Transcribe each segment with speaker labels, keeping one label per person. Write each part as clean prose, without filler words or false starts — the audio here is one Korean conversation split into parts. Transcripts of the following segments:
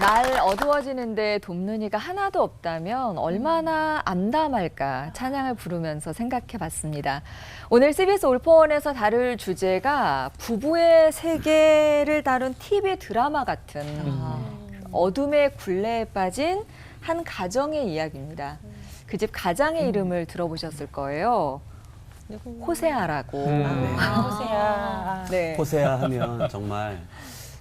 Speaker 1: 날 어두워지는데 돕는 이가 하나도 없다면 얼마나 암담할까 찬양을 부르면서 생각해봤습니다. 오늘 CBS 올포원에서 다룰 주제가 부부의 세계를 다룬 TV 드라마 같은 어둠의 굴레에 빠진 한 가정의 이야기입니다. 그 집 가장의 이름을 들어보셨을 거예요. 호세아라고.
Speaker 2: 호세아.
Speaker 1: 네.
Speaker 3: 호세아 하면 정말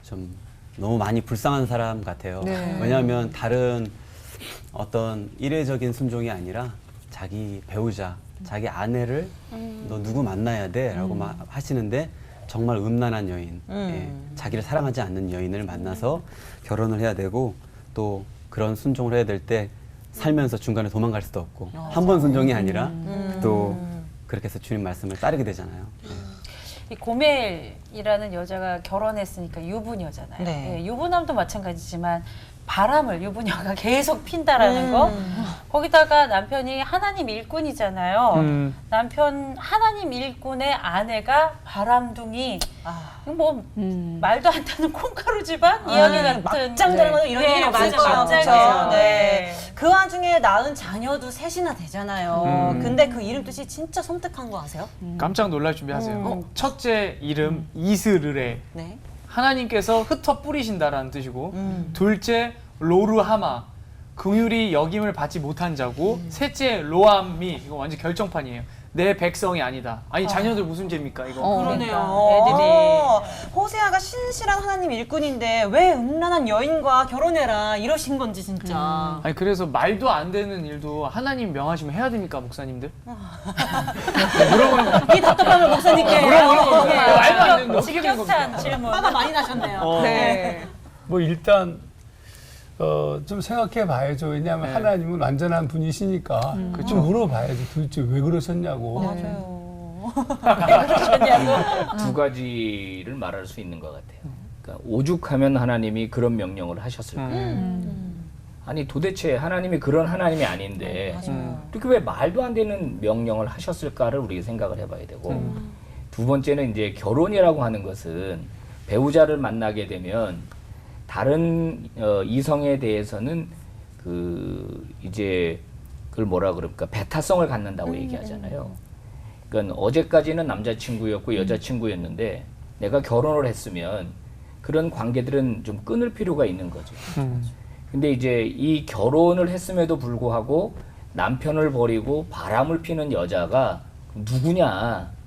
Speaker 3: 좀 너무 많이 불쌍한 사람 같아요.
Speaker 1: 네.
Speaker 3: 왜냐하면 다른 어떤 이례적인 순종이 아니라 자기 배우자, 자기 아내를 너 누구 만나야 돼? 라고 하시는데 정말 음란한 여인, 예, 자기를 사랑하지 않는 여인을 만나서 결혼을 해야 되고 또 그런 순종을 해야 될 때 살면서 중간에 도망갈 수도 없고 한 번 순종이 아니라 또 그렇게 해서 주님 말씀을 따르게 되잖아요.
Speaker 2: 이 고멜이라는 여자가 결혼했으니까 유부녀잖아요.
Speaker 4: 네.
Speaker 2: 예, 유부남도 마찬가지지만 바람을 유부녀가 계속 핀다라는 거. 거기다가 남편이 하나님 일꾼이잖아요. 남편 하나님 일꾼의 아내가 바람둥이. 뭐 말도 안 되는 콩가루 집안 이야기 같은.
Speaker 4: 막장드라마 이런
Speaker 2: 네,
Speaker 4: 얘기 없을
Speaker 2: 맞아요.
Speaker 4: 거예요.
Speaker 2: 막장이에요.
Speaker 4: 그렇죠?
Speaker 2: 네.
Speaker 4: 그 와중에 낳은 자녀도 셋이나 되잖아요. 근데 그 이름 뜻이 진짜 섬뜩한 거 아세요?
Speaker 5: 깜짝 놀랄 준비하세요. 첫째 이름 이스르레.
Speaker 4: 네.
Speaker 5: 하나님께서 흩어 뿌리신다라는 뜻이고, 둘째 로르하마, 긍휼이 여김을 받지 못한 자고, 셋째 로암미, 이거 완전 결정판이에요. 내 백성이 아니다. 아니 자녀들 무슨 죄입니까 이거?
Speaker 4: 그러네요.
Speaker 2: 애들이.
Speaker 4: 호세아가 신실한 하나님 일꾼인데 왜 음란한 여인과 결혼해라 이러신 건지 진짜.
Speaker 5: 아니 그래서 말도 안 되는 일도 하나님 명하시면 해야 됩니까 목사님들? 물어보는 거.
Speaker 4: 이 답답함을 목사님께.
Speaker 5: 말도 안 되는데 어떻게 된 겁니까?
Speaker 2: 직격탄 질문.
Speaker 4: 화가 많이 나셨네요.
Speaker 1: 네.
Speaker 6: 뭐 일단 좀 생각해 봐야죠. 왜냐하면
Speaker 5: 네.
Speaker 6: 하나님은 완전한 분이시니까 좀 물어봐야죠. 도대체 왜 그러셨냐고.
Speaker 4: 맞아요.
Speaker 7: 두 가지를 말할 수 있는 것 같아요. 그러니까 오죽하면 하나님이 그런 명령을 하셨을까? 아니 도대체 하나님이 그런 하나님이 아닌데 이렇게 왜 말도 안 되는 명령을 하셨을까를 우리가 생각을 해봐야 되고 두 번째는 이제 결혼이라고 하는 것은 배우자를 만나게 되면 다른 이성에 대해서는 그 이제 그걸 뭐라 그럴까 배타성을 갖는다고 얘기하잖아요. 그러니까 어제까지는 남자친구였고 여자친구였는데 내가 결혼을 했으면 그런 관계들은 좀 끊을 필요가 있는 거죠. 근데 이제 이 결혼을 했음에도 불구하고 남편을 버리고 바람을 피는 여자가 누구냐?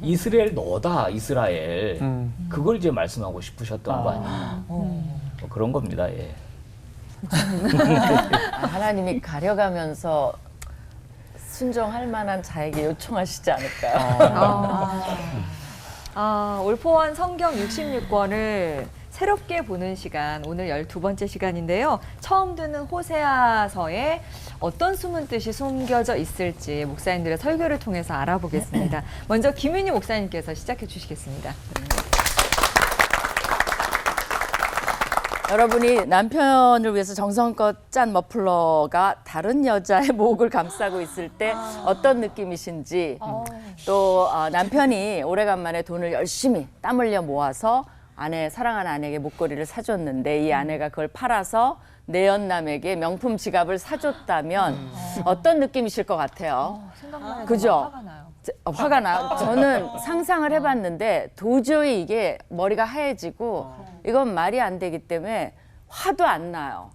Speaker 7: 이스라엘 너다, 이스라엘. 그걸 이제 말씀하고 싶으셨던 거 아니에요? 뭐 그런 겁니다. 예.
Speaker 8: 하나님이 가려가면서 순종할 만한 자에게 요청하시지 않을까요?
Speaker 1: 올포원 성경 66권을 새롭게 보는 시간, 오늘 12번째 시간인데요. 처음 듣는 호세아서에 어떤 숨은 뜻이 숨겨져 있을지 목사님들의 설교를 통해서 알아보겠습니다. 먼저 김윤희 목사님께서 시작해 주시겠습니다.
Speaker 8: 여러분이 남편을 위해서 정성껏 짠 머플러가 다른 여자의 목을 감싸고 있을 때 어떤 느낌이신지, 또 남편이 오래간만에 돈을 열심히 땀 흘려 모아서 사랑하는 아내에게 목걸이를 사줬는데 이 아내가 그걸 팔아서 내연남에게 명품 지갑을 사줬다면 어떤 느낌이실 것 같아요?
Speaker 1: 생각만 해도
Speaker 8: 그죠?
Speaker 1: 화가 나요.
Speaker 8: 화가 나요. 저는 상상을 해봤는데 도저히 이게 머리가 하얘지고 이건 말이 안 되기 때문에 화도 안 나요.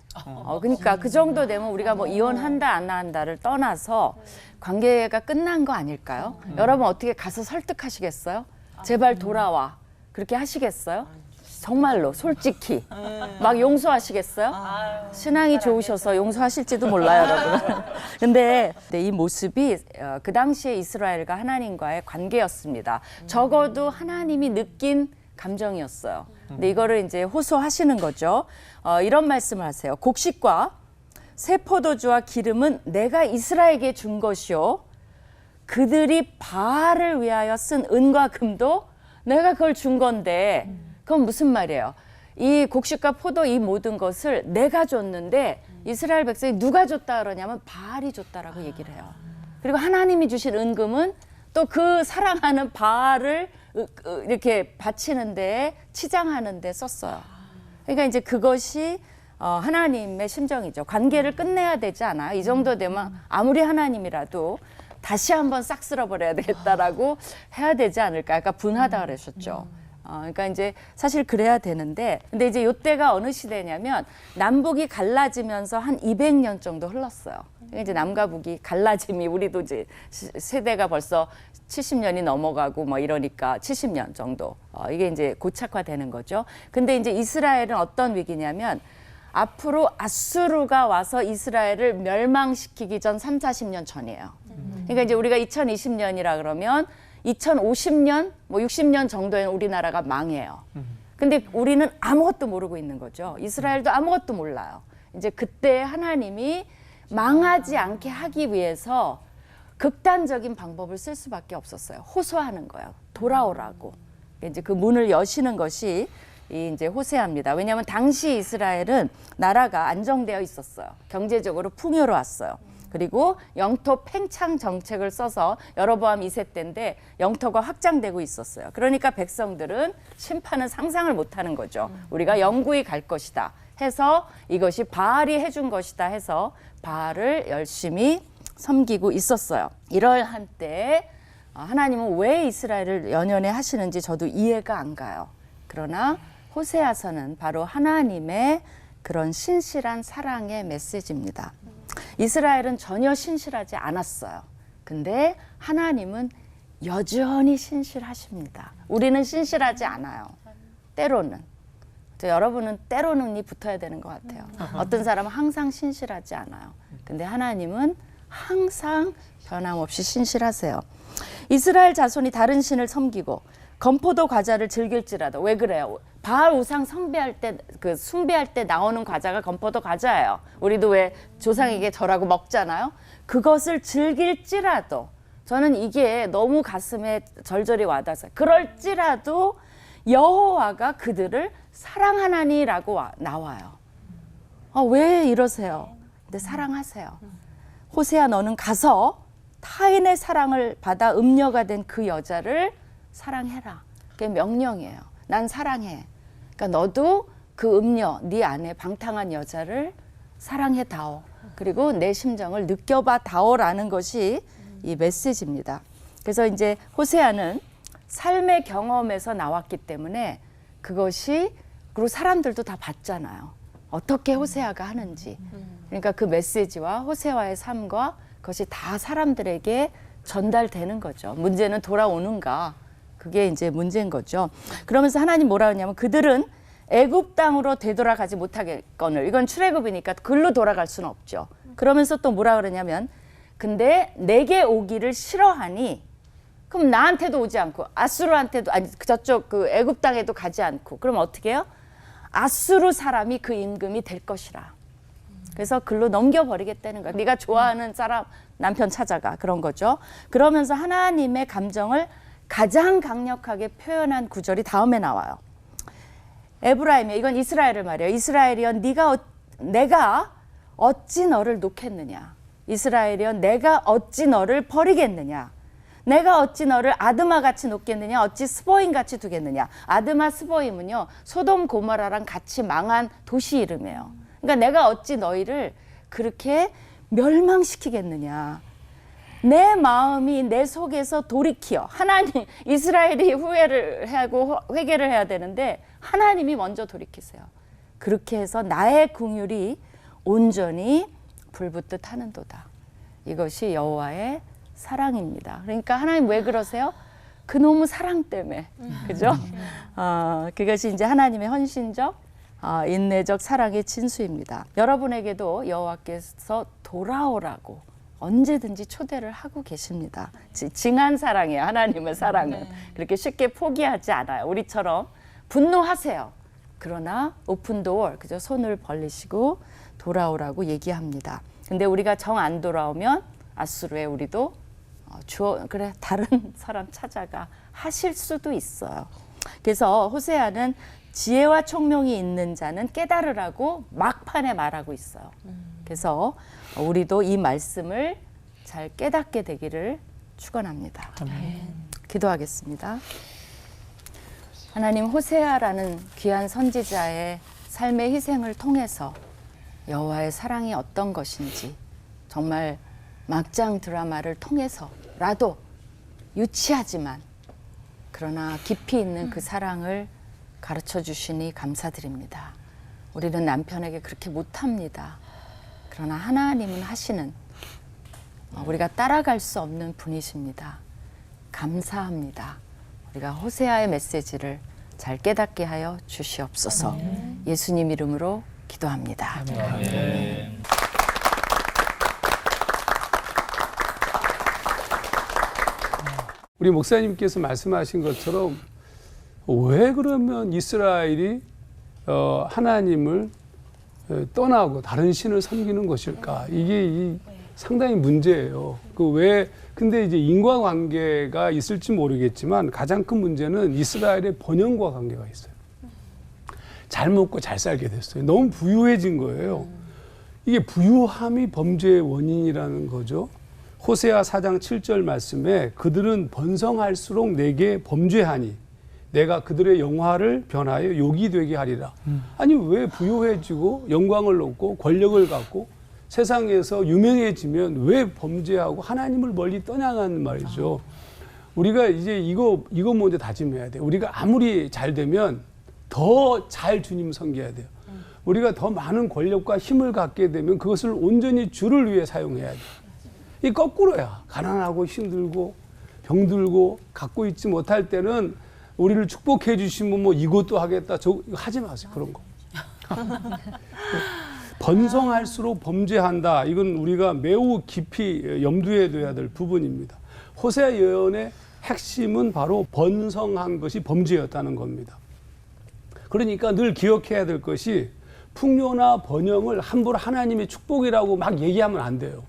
Speaker 8: 그러니까 그 정도 되면 우리가 뭐 이혼한다 안 한다를 떠나서 관계가 끝난 거 아닐까요? 여러분 어떻게 가서 설득하시겠어요? 제발 돌아와. 그렇게 하시겠어요? 정말로 솔직히 막 용서하시겠어요? 신앙이 좋으셔서 용서하실지도 몰라요, 여러분. 근데 이 모습이 그 당시에 이스라엘과 하나님과의 관계였습니다. 적어도 하나님이 느낀 감정이었어요. 근데 이거를 이제 호소하시는 거죠. 이런 말씀을 하세요. 곡식과 새 포도주와 기름은 내가 이스라엘에게 준 것이요. 그들이 바알을 위하여 쓴 은과 금도 내가 그걸 준 건데 그건 무슨 말이에요? 이 곡식과 포도 이 모든 것을 내가 줬는데 이스라엘 백성이 누가 줬다 그러냐면 바알이 줬다라고 얘기를 해요. 그리고 하나님이 주신 은금은 또 그 사랑하는 바알을 이렇게 바치는 데 치장하는 데 썼어요. 그러니까 이제 그것이 하나님의 심정이죠. 관계를 끝내야 되지 않아요? 이 정도 되면 아무리 하나님이라도 다시 한번 싹 쓸어버려야 되겠다라고 해야 되지 않을까? 약간 분하다 그러셨죠. 그러니까 이제 사실 그래야 되는데, 근데 이제 이때가 어느 시대냐면 남북이 갈라지면서 한 200년 정도 흘렀어요. 그러니까 이제 남과 북이 갈라짐이, 우리도 이제 세대가 벌써 70년이 넘어가고 뭐 이러니까 70년 정도 이게 이제 고착화되는 거죠. 근데 이제 이스라엘은 어떤 위기냐면 앞으로 아수르가 와서 이스라엘을 멸망시키기 전 30-40년 전이에요. 그러니까 이제 우리가 2020년이라 그러면 2050년, 뭐 60년 정도에는 우리나라가 망해요. 근데 우리는 아무것도 모르고 있는 거죠. 이스라엘도 아무것도 몰라요. 이제 그때 하나님이 망하지 않게 하기 위해서 극단적인 방법을 쓸 수밖에 없었어요. 호소하는 거예요. 돌아오라고. 이제 그 문을 여시는 것이 이제 호세아입니다. 왜냐하면 당시 이스라엘은 나라가 안정되어 있었어요. 경제적으로 풍요로웠어요. 그리고 영토 팽창 정책을 써서 여로보암 2세 때인데 영토가 확장되고 있었어요. 그러니까 백성들은 심판은 상상을 못하는 거죠. 우리가 영구히 갈 것이다 해서 이것이 바알이 해준 것이다 해서 바알을 열심히 섬기고 있었어요. 이럴 한때 하나님은 왜 이스라엘을 연연해 하시는지 저도 이해가 안 가요. 그러나 호세아서는 바로 하나님의 그런 신실한 사랑의 메시지입니다. 이스라엘은 전혀 신실하지 않았어요. 근데 하나님은 여전히 신실하십니다. 우리는 신실하지 않아요. 때로는. 여러분은 때로는이 붙어야 되는 것 같아요. 어떤 사람은 항상 신실하지 않아요. 근데 하나님은 항상 변함없이 신실하세요. 이스라엘 자손이 다른 신을 섬기고 건포도 과자를 즐길지라도, 왜 그래요? 바알 우상 숭배할 때 나오는 과자가 건포도 과자예요. 우리도 왜 조상에게 절하고 먹잖아요. 그것을 즐길지라도, 저는 이게 너무 가슴에 절절히 와닿았어요. 그럴지라도 여호와가 그들을 사랑하나니라고 나와요. 왜 이러세요? 근데 사랑하세요. 호세아, 너는 가서 타인의 사랑을 받아 음녀가 된 그 여자를 사랑해라. 그게 명령이에요. 난 사랑해. 그러니까 너도 그 음녀, 네 안에 방탕한 여자를 사랑해 다오. 그리고 내 심정을 느껴봐 다오라는 것이 이 메시지입니다. 그래서 이제 호세아는 삶의 경험에서 나왔기 때문에 그것이, 그리고 사람들도 다 봤잖아요. 어떻게 호세아가 하는지. 그러니까 그 메시지와 호세아의 삶과 그것이 다 사람들에게 전달되는 거죠. 문제는 돌아오는가. 그게 이제 문제인 거죠. 그러면서 하나님 뭐라 하냐면 그들은 애굽 땅으로 되돌아가지 못하겠거늘. 이건 출애굽이니까 글로 돌아갈 수는 없죠. 그러면서 또 뭐라 그러냐면 근데 내게 오기를 싫어하니, 그럼 나한테도 오지 않고 아수르한테도, 아니 저쪽 그 애굽 땅에도 가지 않고, 그럼 어떻게 해요? 아수르 사람이 그 임금이 될 것이라. 그래서 글로 넘겨버리겠다는 거야. 네가 좋아하는 사람 남편 찾아가, 그런 거죠. 그러면서 하나님의 감정을 가장 강력하게 표현한 구절이 다음에 나와요. 에브라임이여, 이건 이스라엘을 말이에요. 이스라엘이여, 내가 어찌 너를 놓겠느냐. 이스라엘이여, 내가 어찌 너를 버리겠느냐. 내가 어찌 너를 아드마같이 놓겠느냐. 어찌 스보임같이 두겠느냐. 아드마 스보임은요, 소돔 고모라랑 같이 망한 도시 이름이에요. 그러니까 내가 어찌 너희를 그렇게 멸망시키겠느냐. 내 마음이 내 속에서 돌이키어, 하나님, 이스라엘이 후회를 하고 회개를 해야 되는데 하나님이 먼저 돌이키세요. 그렇게 해서 나의 긍휼이 온전히 불붙듯 하는도다. 이것이 여호와의 사랑입니다. 그러니까 하나님 왜 그러세요? 그놈의 사랑 때문에. 그죠? 그것이 이제 하나님의 헌신적, 인내적 사랑의 진수입니다. 여러분에게도 여호와께서 돌아오라고 언제든지 초대를 하고 계십니다. 징한 사랑이에요. 하나님의 사랑은. 그렇게 쉽게 포기하지 않아요. 우리처럼 분노하세요. 그러나 오픈 도어, 그죠? 손을 벌리시고 돌아오라고 얘기합니다. 근데 우리가 정 안 돌아오면 아수르에 우리도 그래 다른 사람 찾아가 하실 수도 있어요. 그래서 호세아는 지혜와 총명이 있는 자는 깨달으라고 막판에 말하고 있어요. 그래서 우리도 이 말씀을 잘 깨닫게 되기를 축원합니다. 기도하겠습니다. 하나님, 호세아라는 귀한 선지자의 삶의 희생을 통해서 여호와의 사랑이 어떤 것인지 정말 막장 드라마를 통해서라도 유치하지만 그러나 깊이 있는 그 사랑을 가르쳐 주시니 감사드립니다. 우리는 남편에게 그렇게 못합니다. 그러나 하나님은 하시는 우리가 따라갈 수 없는 분이십니다. 감사합니다. 우리가 호세아의 메시지를 잘 깨닫게 하여 주시옵소서. 예수님 이름으로 기도합니다.
Speaker 6: 우리 목사님께서 말씀하신 것처럼 왜 그러면 이스라엘이 하나님을 떠나고 다른 신을 섬기는 것일까? 이게 상당히 문제예요. 근데 이제 인과관계가 있을지 모르겠지만 가장 큰 문제는 이스라엘의 번영과 관계가 있어요. 잘 먹고 잘 살게 됐어요. 너무 부유해진 거예요. 이게 부유함이 범죄의 원인이라는 거죠. 호세아 4장 7절 말씀에 그들은 번성할수록 내게 범죄하니 내가 그들의 영화를 변하여 욕이 되게 하리라. 아니 왜 부유해지고 영광을 얻고 권력을 갖고 세상에서 유명해지면 왜 범죄하고 하나님을 멀리 떠나가는 말이죠. 우리가 이제 이거 먼저 다짐해야 돼요. 우리가 아무리 잘 되면 더 잘 주님 섬겨야 돼요. 우리가 더 많은 권력과 힘을 갖게 되면 그것을 온전히 주를 위해 사용해야 돼요. 이 거꾸로야. 가난하고 힘들고 병들고 갖고 있지 못할 때는 우리를 축복해 주시면 뭐 이것도 하겠다. 이거 하지 마세요. 그런 거. 번성할수록 범죄한다. 이건 우리가 매우 깊이 염두에 둬야 될 부분입니다. 호세아 예언의 핵심은 바로 번성한 것이 범죄였다는 겁니다. 그러니까 늘 기억해야 될 것이 풍요나 번영을 함부로 하나님의 축복이라고 막 얘기하면 안 돼요.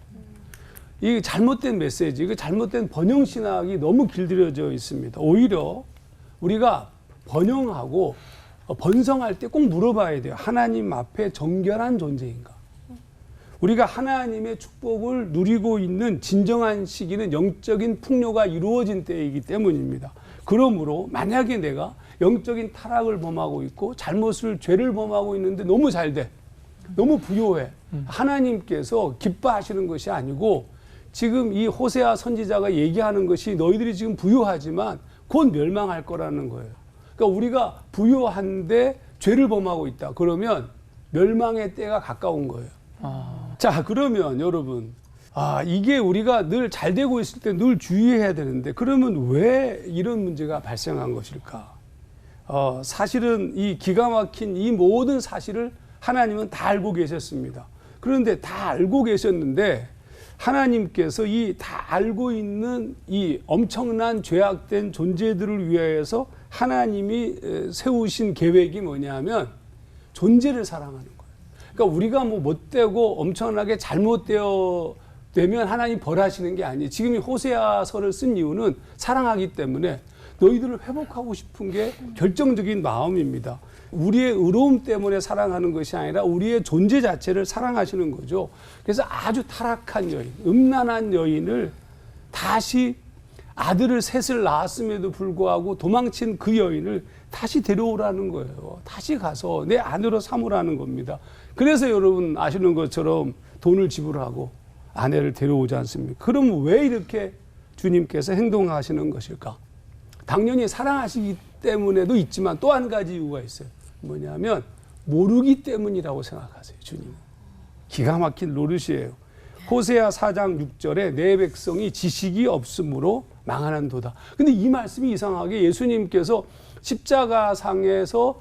Speaker 6: 이게 잘못된 메시지, 이거 잘못된 번영 신학이 너무 길들여져 있습니다. 오히려 우리가 번영하고 번성할 때 꼭 물어봐야 돼요. 하나님 앞에 정결한 존재인가? 우리가 하나님의 축복을 누리고 있는 진정한 시기는 영적인 풍요가 이루어진 때이기 때문입니다. 그러므로 만약에 내가 영적인 타락을 범하고 있고 죄를 범하고 있는데 너무 잘 돼. 너무 부유해. 하나님께서 기뻐하시는 것이 아니고 지금 이 호세아 선지자가 얘기하는 것이 너희들이 지금 부유하지만 곧 멸망할 거라는 거예요. 그러니까 우리가 부유한데 죄를 범하고 있다. 그러면 멸망의 때가 가까운 거예요. 자, 그러면 여러분, 이게 우리가 늘 잘 되고 있을 때 늘 주의해야 되는데 그러면 왜 이런 문제가 발생한 것일까? 사실은 이 기가 막힌 이 모든 사실을 하나님은 다 알고 계셨습니다. 그런데 다 알고 계셨는데 하나님께서 이 다 알고 있는 이 엄청난 죄악된 존재들을 위하여서 하나님이 세우신 계획이 뭐냐면 존재를 사랑하는 거예요. 그러니까 우리가 뭐 못되고 엄청나게 되면 하나님 벌하시는 게 아니에요. 지금 이 호세아서를 쓴 이유는 사랑하기 때문에 너희들을 회복하고 싶은 게 결정적인 마음입니다. 우리의 의로움 때문에 사랑하는 것이 아니라 우리의 존재 자체를 사랑하시는 거죠. 그래서 아주 타락한 여인, 음란한 여인을 다시 아들을 셋을 낳았음에도 불구하고 도망친 그 여인을 다시 데려오라는 거예요. 다시 가서 내 아내로 삼으라는 겁니다. 그래서 여러분 아시는 것처럼 돈을 지불하고 아내를 데려오지 않습니까? 그럼 왜 이렇게 주님께서 행동하시는 것일까? 당연히 사랑하시기 때문에도 있지만 또 한 가지 이유가 있어요. 뭐냐면 모르기 때문이라고 생각하세요. 주님은. 기가 막힌 노릇이에요. 호세아 4장 6절에 내 백성이 지식이 없으므로 망하는도다. 근데 이 말씀이 이상하게 예수님께서 십자가상에서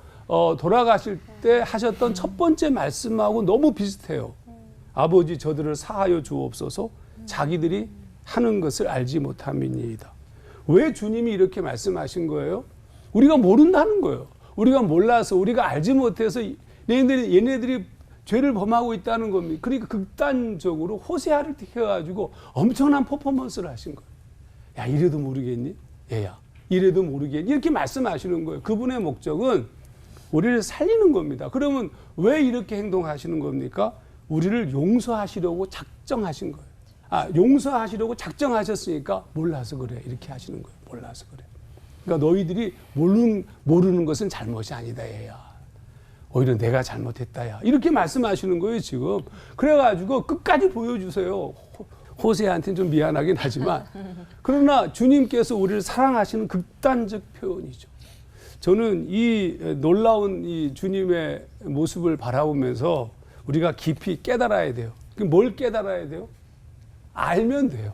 Speaker 6: 돌아가실 때 하셨던 첫 번째 말씀하고 너무 비슷해요. 아버지 저들을 사하여 주옵소서 자기들이 하는 것을 알지 못함이니이다. 왜 주님이 이렇게 말씀하신 거예요? 우리가 모른다는 거예요. 우리가 몰라서 우리가 알지 못해서 얘네들이 죄를 범하고 있다는 겁니다. 그러니까 극단적으로 호세아를 택해가지고 엄청난 퍼포먼스를 하신 거예요. 야 이래도 모르겠니? 얘야 이래도 모르겠니? 이렇게 말씀하시는 거예요. 그분의 목적은 우리를 살리는 겁니다. 그러면 왜 이렇게 행동하시는 겁니까? 우리를 용서하시려고 작정하신 거예요. 용서하시려고 작정하셨으니까 몰라서 그래 이렇게 하시는 거예요. 몰라서 그래. 그러니까 너희들이 모르는 것은 잘못이 아니다 얘야. 오히려 내가 잘못했다야. 이렇게 말씀하시는 거예요, 지금. 그래가지고 끝까지 보여주세요. 호세아한테는 좀 미안하긴 하지만. 그러나 주님께서 우리를 사랑하시는 극단적 표현이죠. 저는 이 놀라운 이 주님의 모습을 바라보면서 우리가 깊이 깨달아야 돼요. 뭘 깨달아야 돼요? 알면 돼요.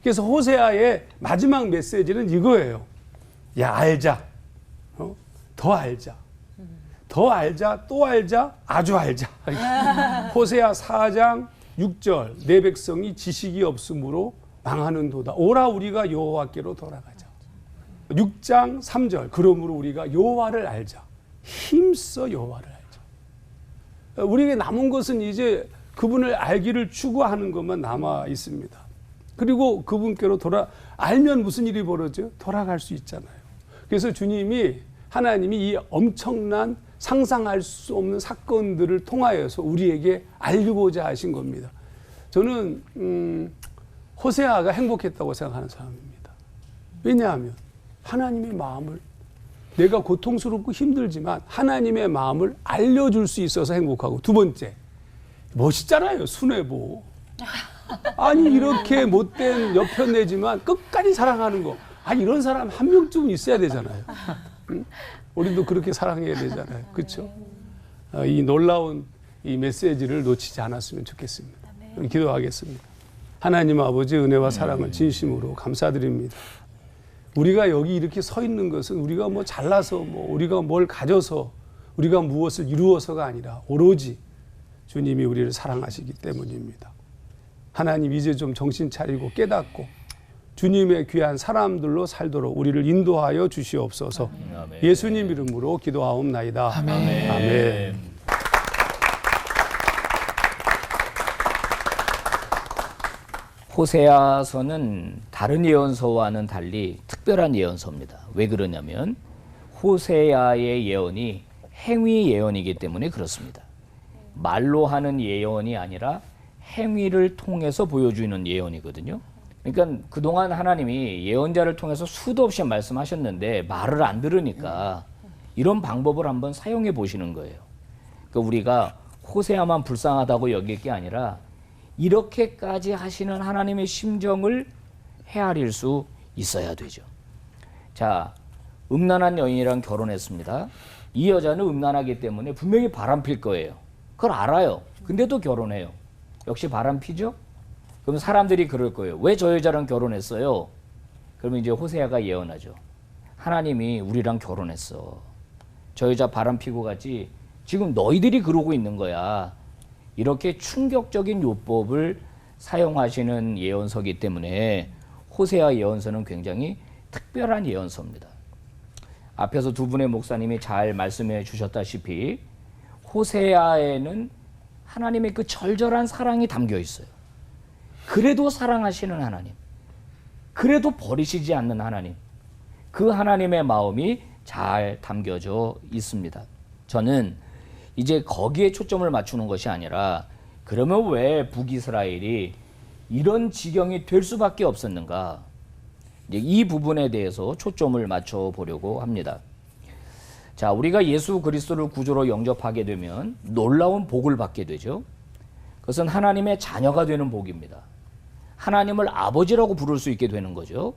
Speaker 6: 그래서 호세아의 마지막 메시지는 이거예요. 야, 알자. 더 알자. 더 알자, 또 알자, 아주 알자. 호세아 4장 6절, 내 백성이 지식이 없으므로 망하는도다. 오라 우리가 여호와께로 돌아가자. 6장 3절, 그러므로 우리가 여호와를 알자. 힘써 여호와를 알자. 우리에게 남은 것은 이제 그분을 알기를 추구하는 것만 남아 있습니다. 그리고 그분께로 알면 무슨 일이 벌어져요? 돌아갈 수 있잖아요. 그래서 하나님이 이 엄청난 상상할 수 없는 사건들을 통하여서 우리에게 알리고자 하신 겁니다. 저는 호세아가 행복했다고 생각하는 사람입니다. 왜냐하면 하나님의 마음을, 내가 고통스럽고 힘들지만 하나님의 마음을 알려줄 수 있어서 행복하고, 두 번째, 멋있잖아요, 순애보. 아니 이렇게 못된 여편네지만 끝까지 사랑하는 거. 이런 사람 한 명쯤은 있어야 되잖아요. 응? 우리도 그렇게 사랑해야 되잖아요. 그렇죠? 이 놀라운 이 메시지를 놓치지 않았으면 좋겠습니다. 기도하겠습니다. 하나님 아버지 은혜와 사랑을 진심으로 감사드립니다. 우리가 여기 이렇게 서 있는 것은 우리가 뭐 잘나서 우리가 뭘 가져서 우리가 무엇을 이루어서가 아니라 오로지 주님이 우리를 사랑하시기 때문입니다. 하나님 이제 좀 정신 차리고 깨닫고 주님의 귀한 사람들로 살도록 우리를 인도하여 주시옵소서. 아멘. 예수님 이름으로 기도하옵나이다. 아멘. 아멘.
Speaker 7: 호세아서는 다른 예언서와는 달리 특별한 예언서입니다. 왜 그러냐면 호세아의 예언이 행위 예언이기 때문에 그렇습니다. 말로 하는 예언이 아니라 행위를 통해서 보여주는 예언이거든요. 그러니까 그동안 하나님이 예언자를 통해서 수도 없이 말씀하셨는데 말을 안 들으니까 이런 방법을 한번 사용해 보시는 거예요. 그러니까 우리가 호세아만 불쌍하다고 여길 게 아니라 이렇게까지 하시는 하나님의 심정을 헤아릴 수 있어야 되죠. 자, 음란한 여인이랑 결혼했습니다. 이 여자는 음란하기 때문에 분명히 바람필 거예요. 그걸 알아요. 근데도 결혼해요. 역시 바람피죠? 그럼 사람들이 그럴 거예요. 왜 저 여자랑 결혼했어요? 그러면 이제 호세아가 예언하죠. 하나님이 우리랑 결혼했어. 저 여자 바람피고 가지. 지금 너희들이 그러고 있는 거야. 이렇게 충격적인 요법을 사용하시는 예언서이기 때문에 호세아 예언서는 굉장히 특별한 예언서입니다. 앞에서 두 분의 목사님이 잘 말씀해 주셨다시피 호세아에는 하나님의 그 절절한 사랑이 담겨 있어요. 그래도 사랑하시는 하나님, 그래도 버리시지 않는 하나님, 그 하나님의 마음이 잘 담겨져 있습니다. 저는 이제 거기에 초점을 맞추는 것이 아니라 그러면 왜 북이스라엘이 이런 지경이 될 수밖에 없었는가, 이제 이 부분에 대해서 초점을 맞춰 보려고 합니다. 자, 우리가 예수 그리스도를 구주로 영접하게 되면 놀라운 복을 받게 되죠. 그것은 하나님의 자녀가 되는 복입니다. 하나님을 아버지라고 부를 수 있게 되는 거죠.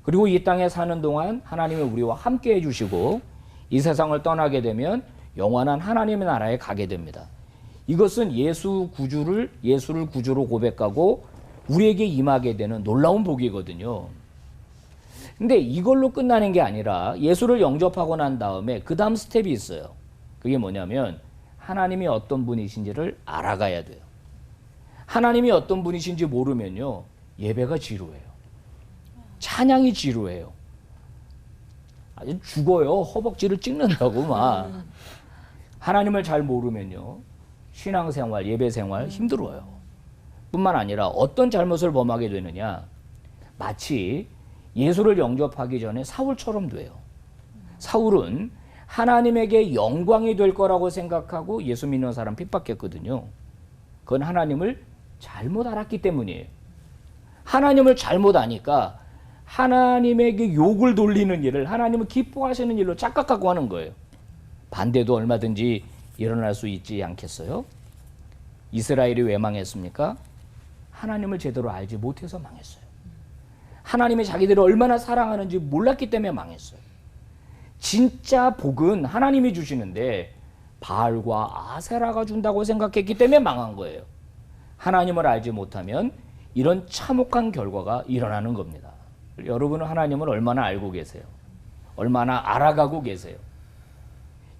Speaker 7: 그리고 이 땅에 사는 동안 하나님이 우리와 함께 해주시고 이 세상을 떠나게 되면 영원한 하나님의 나라에 가게 됩니다. 이것은 예수를 구주로 고백하고 우리에게 임하게 되는 놀라운 복이거든요. 근데 이걸로 끝나는 게 아니라 예수를 영접하고 난 다음에 그 다음 스텝이 있어요. 그게 뭐냐면 하나님이 어떤 분이신지를 알아가야 돼요. 하나님이 어떤 분이신지 모르면요, 예배가 지루해요. 찬양이 지루해요. 아주 죽어요. 허벅지를 찍는다고 막. 하나님을 잘 모르면요, 신앙생활, 예배생활 힘들어요. 뿐만 아니라 어떤 잘못을 범하게 되느냐, 마치 예수를 영접하기 전에 사울처럼 돼요. 사울은 하나님에게 영광이 될 거라고 생각하고 예수 믿는 사람 핍박했거든요. 그건 하나님을 잘못 알았기 때문이에요. 하나님을 잘못 아니까 하나님에게 욕을 돌리는 일을 하나님을 기뻐하시는 일로 착각하고 하는 거예요. 반대도 얼마든지 일어날 수 있지 않겠어요? 이스라엘이 왜 망했습니까? 하나님을 제대로 알지 못해서 망했어요. 하나님이 자기들을 얼마나 사랑하는지 몰랐기 때문에 망했어요. 진짜 복은 하나님이 주시는데 바알과 아세라가 준다고 생각했기 때문에 망한 거예요. 하나님을 알지 못하면 이런 참혹한 결과가 일어나는 겁니다. 여러분은 하나님을 얼마나 알고 계세요? 얼마나 알아가고 계세요?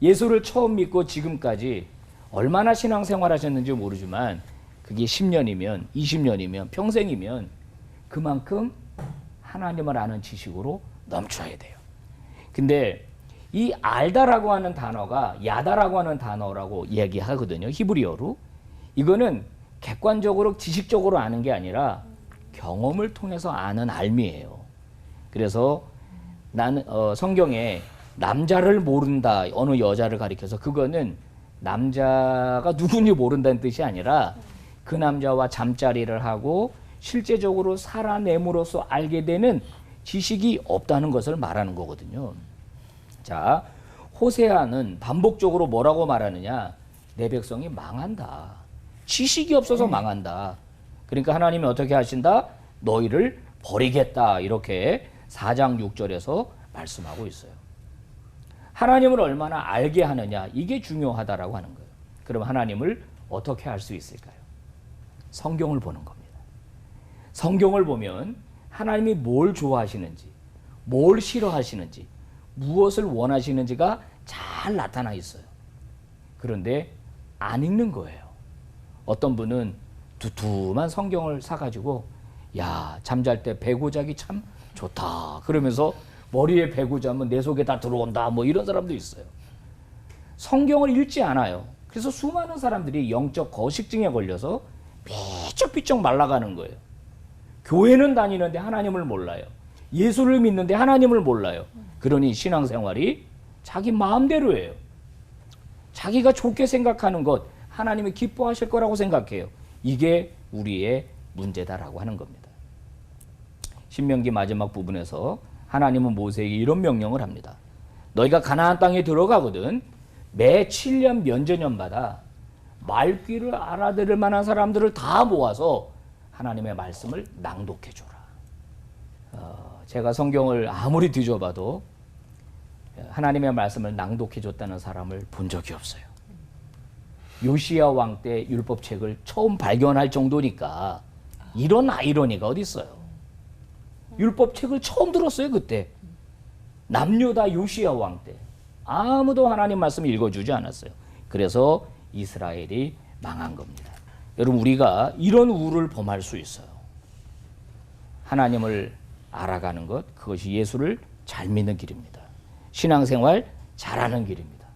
Speaker 7: 예수를 처음 믿고 지금까지 얼마나 신앙생활 하셨는지 모르지만 그게 10년이면 20년이면 평생이면 그만큼 하나님을 아는 지식으로 넘쳐야 돼요. 근데 이 알다라고 하는 단어가 야다라고 하는 단어라고 이야기하거든요. 히브리어로. 이거는 객관적으로 지식적으로 아는 게 아니라 경험을 통해서 아는 알미예요. 그래서 나는 성경에 남자를 모른다 어느 여자를 가리켜서 그거는 남자가 누군지 모른다는 뜻이 아니라 그 남자와 잠자리를 하고 실제적으로 살아냄으로써 알게 되는 지식이 없다는 것을 말하는 거거든요. 자, 호세아는 반복적으로 뭐라고 말하느냐? 내 백성이 망한다. 지식이 없어서 망한다. 그러니까 하나님이 어떻게 하신다? 너희를 버리겠다. 이렇게 4장 6절에서 말씀하고 있어요. 하나님을 얼마나 알게 하느냐, 이게 중요하다라고 하는 거예요. 그럼 하나님을 어떻게 알 수 있을까요? 성경을 보는 겁니다. 성경을 보면 하나님이 뭘 좋아하시는지, 뭘 싫어하시는지, 무엇을 원하시는지가 잘 나타나 있어요. 그런데 안 읽는 거예요. 어떤 분은 두툼한 성경을 사가지고 야, 잠잘 때 베고 자기 참 좋다 그러면서 머리에 베고 자면 내 속에 다 들어온다 뭐 이런 사람도 있어요. 성경을 읽지 않아요. 그래서 수많은 사람들이 영적 거식증에 걸려서 삐쩍삐쩍 말라가는 거예요. 교회는 다니는데 하나님을 몰라요. 예수를 믿는데 하나님을 몰라요. 그러니 신앙생활이 자기 마음대로예요. 자기가 좋게 생각하는 것 하나님이 기뻐하실 거라고 생각해요. 이게 우리의 문제다라고 하는 겁니다. 신명기 마지막 부분에서 하나님은 모세에게 이런 명령을 합니다. 너희가 가나안 땅에 들어가거든 매 7년 면제년마다 말귀를 알아들을 만한 사람들을 다 모아서 하나님의 말씀을 낭독해 줘라. 제가 성경을 아무리 뒤져봐도 하나님의 말씀을 낭독해 줬다는 사람을 본 적이 없어요. 요시야 왕 때 율법책을 처음 발견할 정도니까 이런 아이러니가 어디 있어요. 율법책을 처음 들었어요. 그때 남녀 다 요시야 왕 때 아무도 하나님 말씀을 읽어주지 않았어요. 그래서 이스라엘이 망한 겁니다. 여러분 우리가 이런 우를 범할 수 있어요. 하나님을 알아가는 것, 그것이 예수를 잘 믿는 길입니다. 신앙생활 잘하는 길입니다.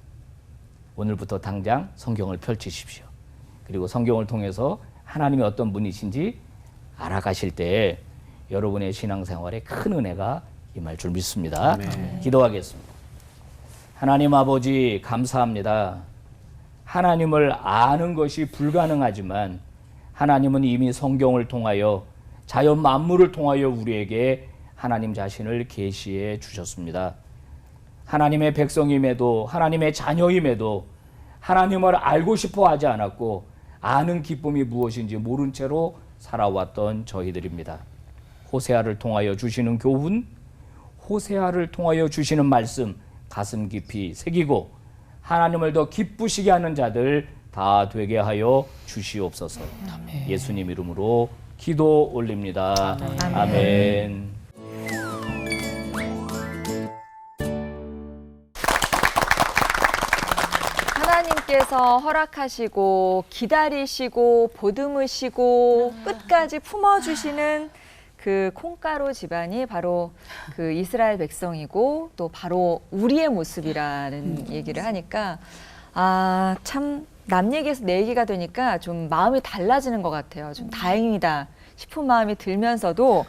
Speaker 7: 오늘부터 당장 성경을 펼치십시오. 그리고 성경을 통해서 하나님이 어떤 분이신지 알아가실 때 여러분의 신앙생활에 큰 은혜가 임할 줄 믿습니다.
Speaker 3: 아멘.
Speaker 7: 기도하겠습니다. 하나님 아버지 감사합니다. 하나님을 아는 것이 불가능하지만 하나님은 이미 성경을 통하여 자연 만물을 통하여 우리에게 하나님 자신을 계시해 주셨습니다. 하나님의 백성임에도 하나님의 자녀임에도 하나님을 알고 싶어 하지 않았고 아는 기쁨이 무엇인지 모른 채로 살아왔던 저희들입니다. 호세아를 통하여 주시는 교훈, 호세아를 통하여 주시는 말씀 가슴 깊이 새기고 하나님을 더 기쁘시게 하는 자들 다 되게 하여 주시옵소서. 아멘. 예수님 이름으로 기도 올립니다. 아멘. 아멘.
Speaker 1: 하나님께서 허락하시고 기다리시고 보듬으시고 끝까지 품어주시는 그 콩가루 집안이 바로 그 이스라엘 백성이고 또 바로 우리의 모습이라는 얘기를 하니까 아, 참 남 얘기에서 내 얘기가 되니까 좀 마음이 달라지는 것 같아요. 좀 다행이다 싶은 마음이 들면서도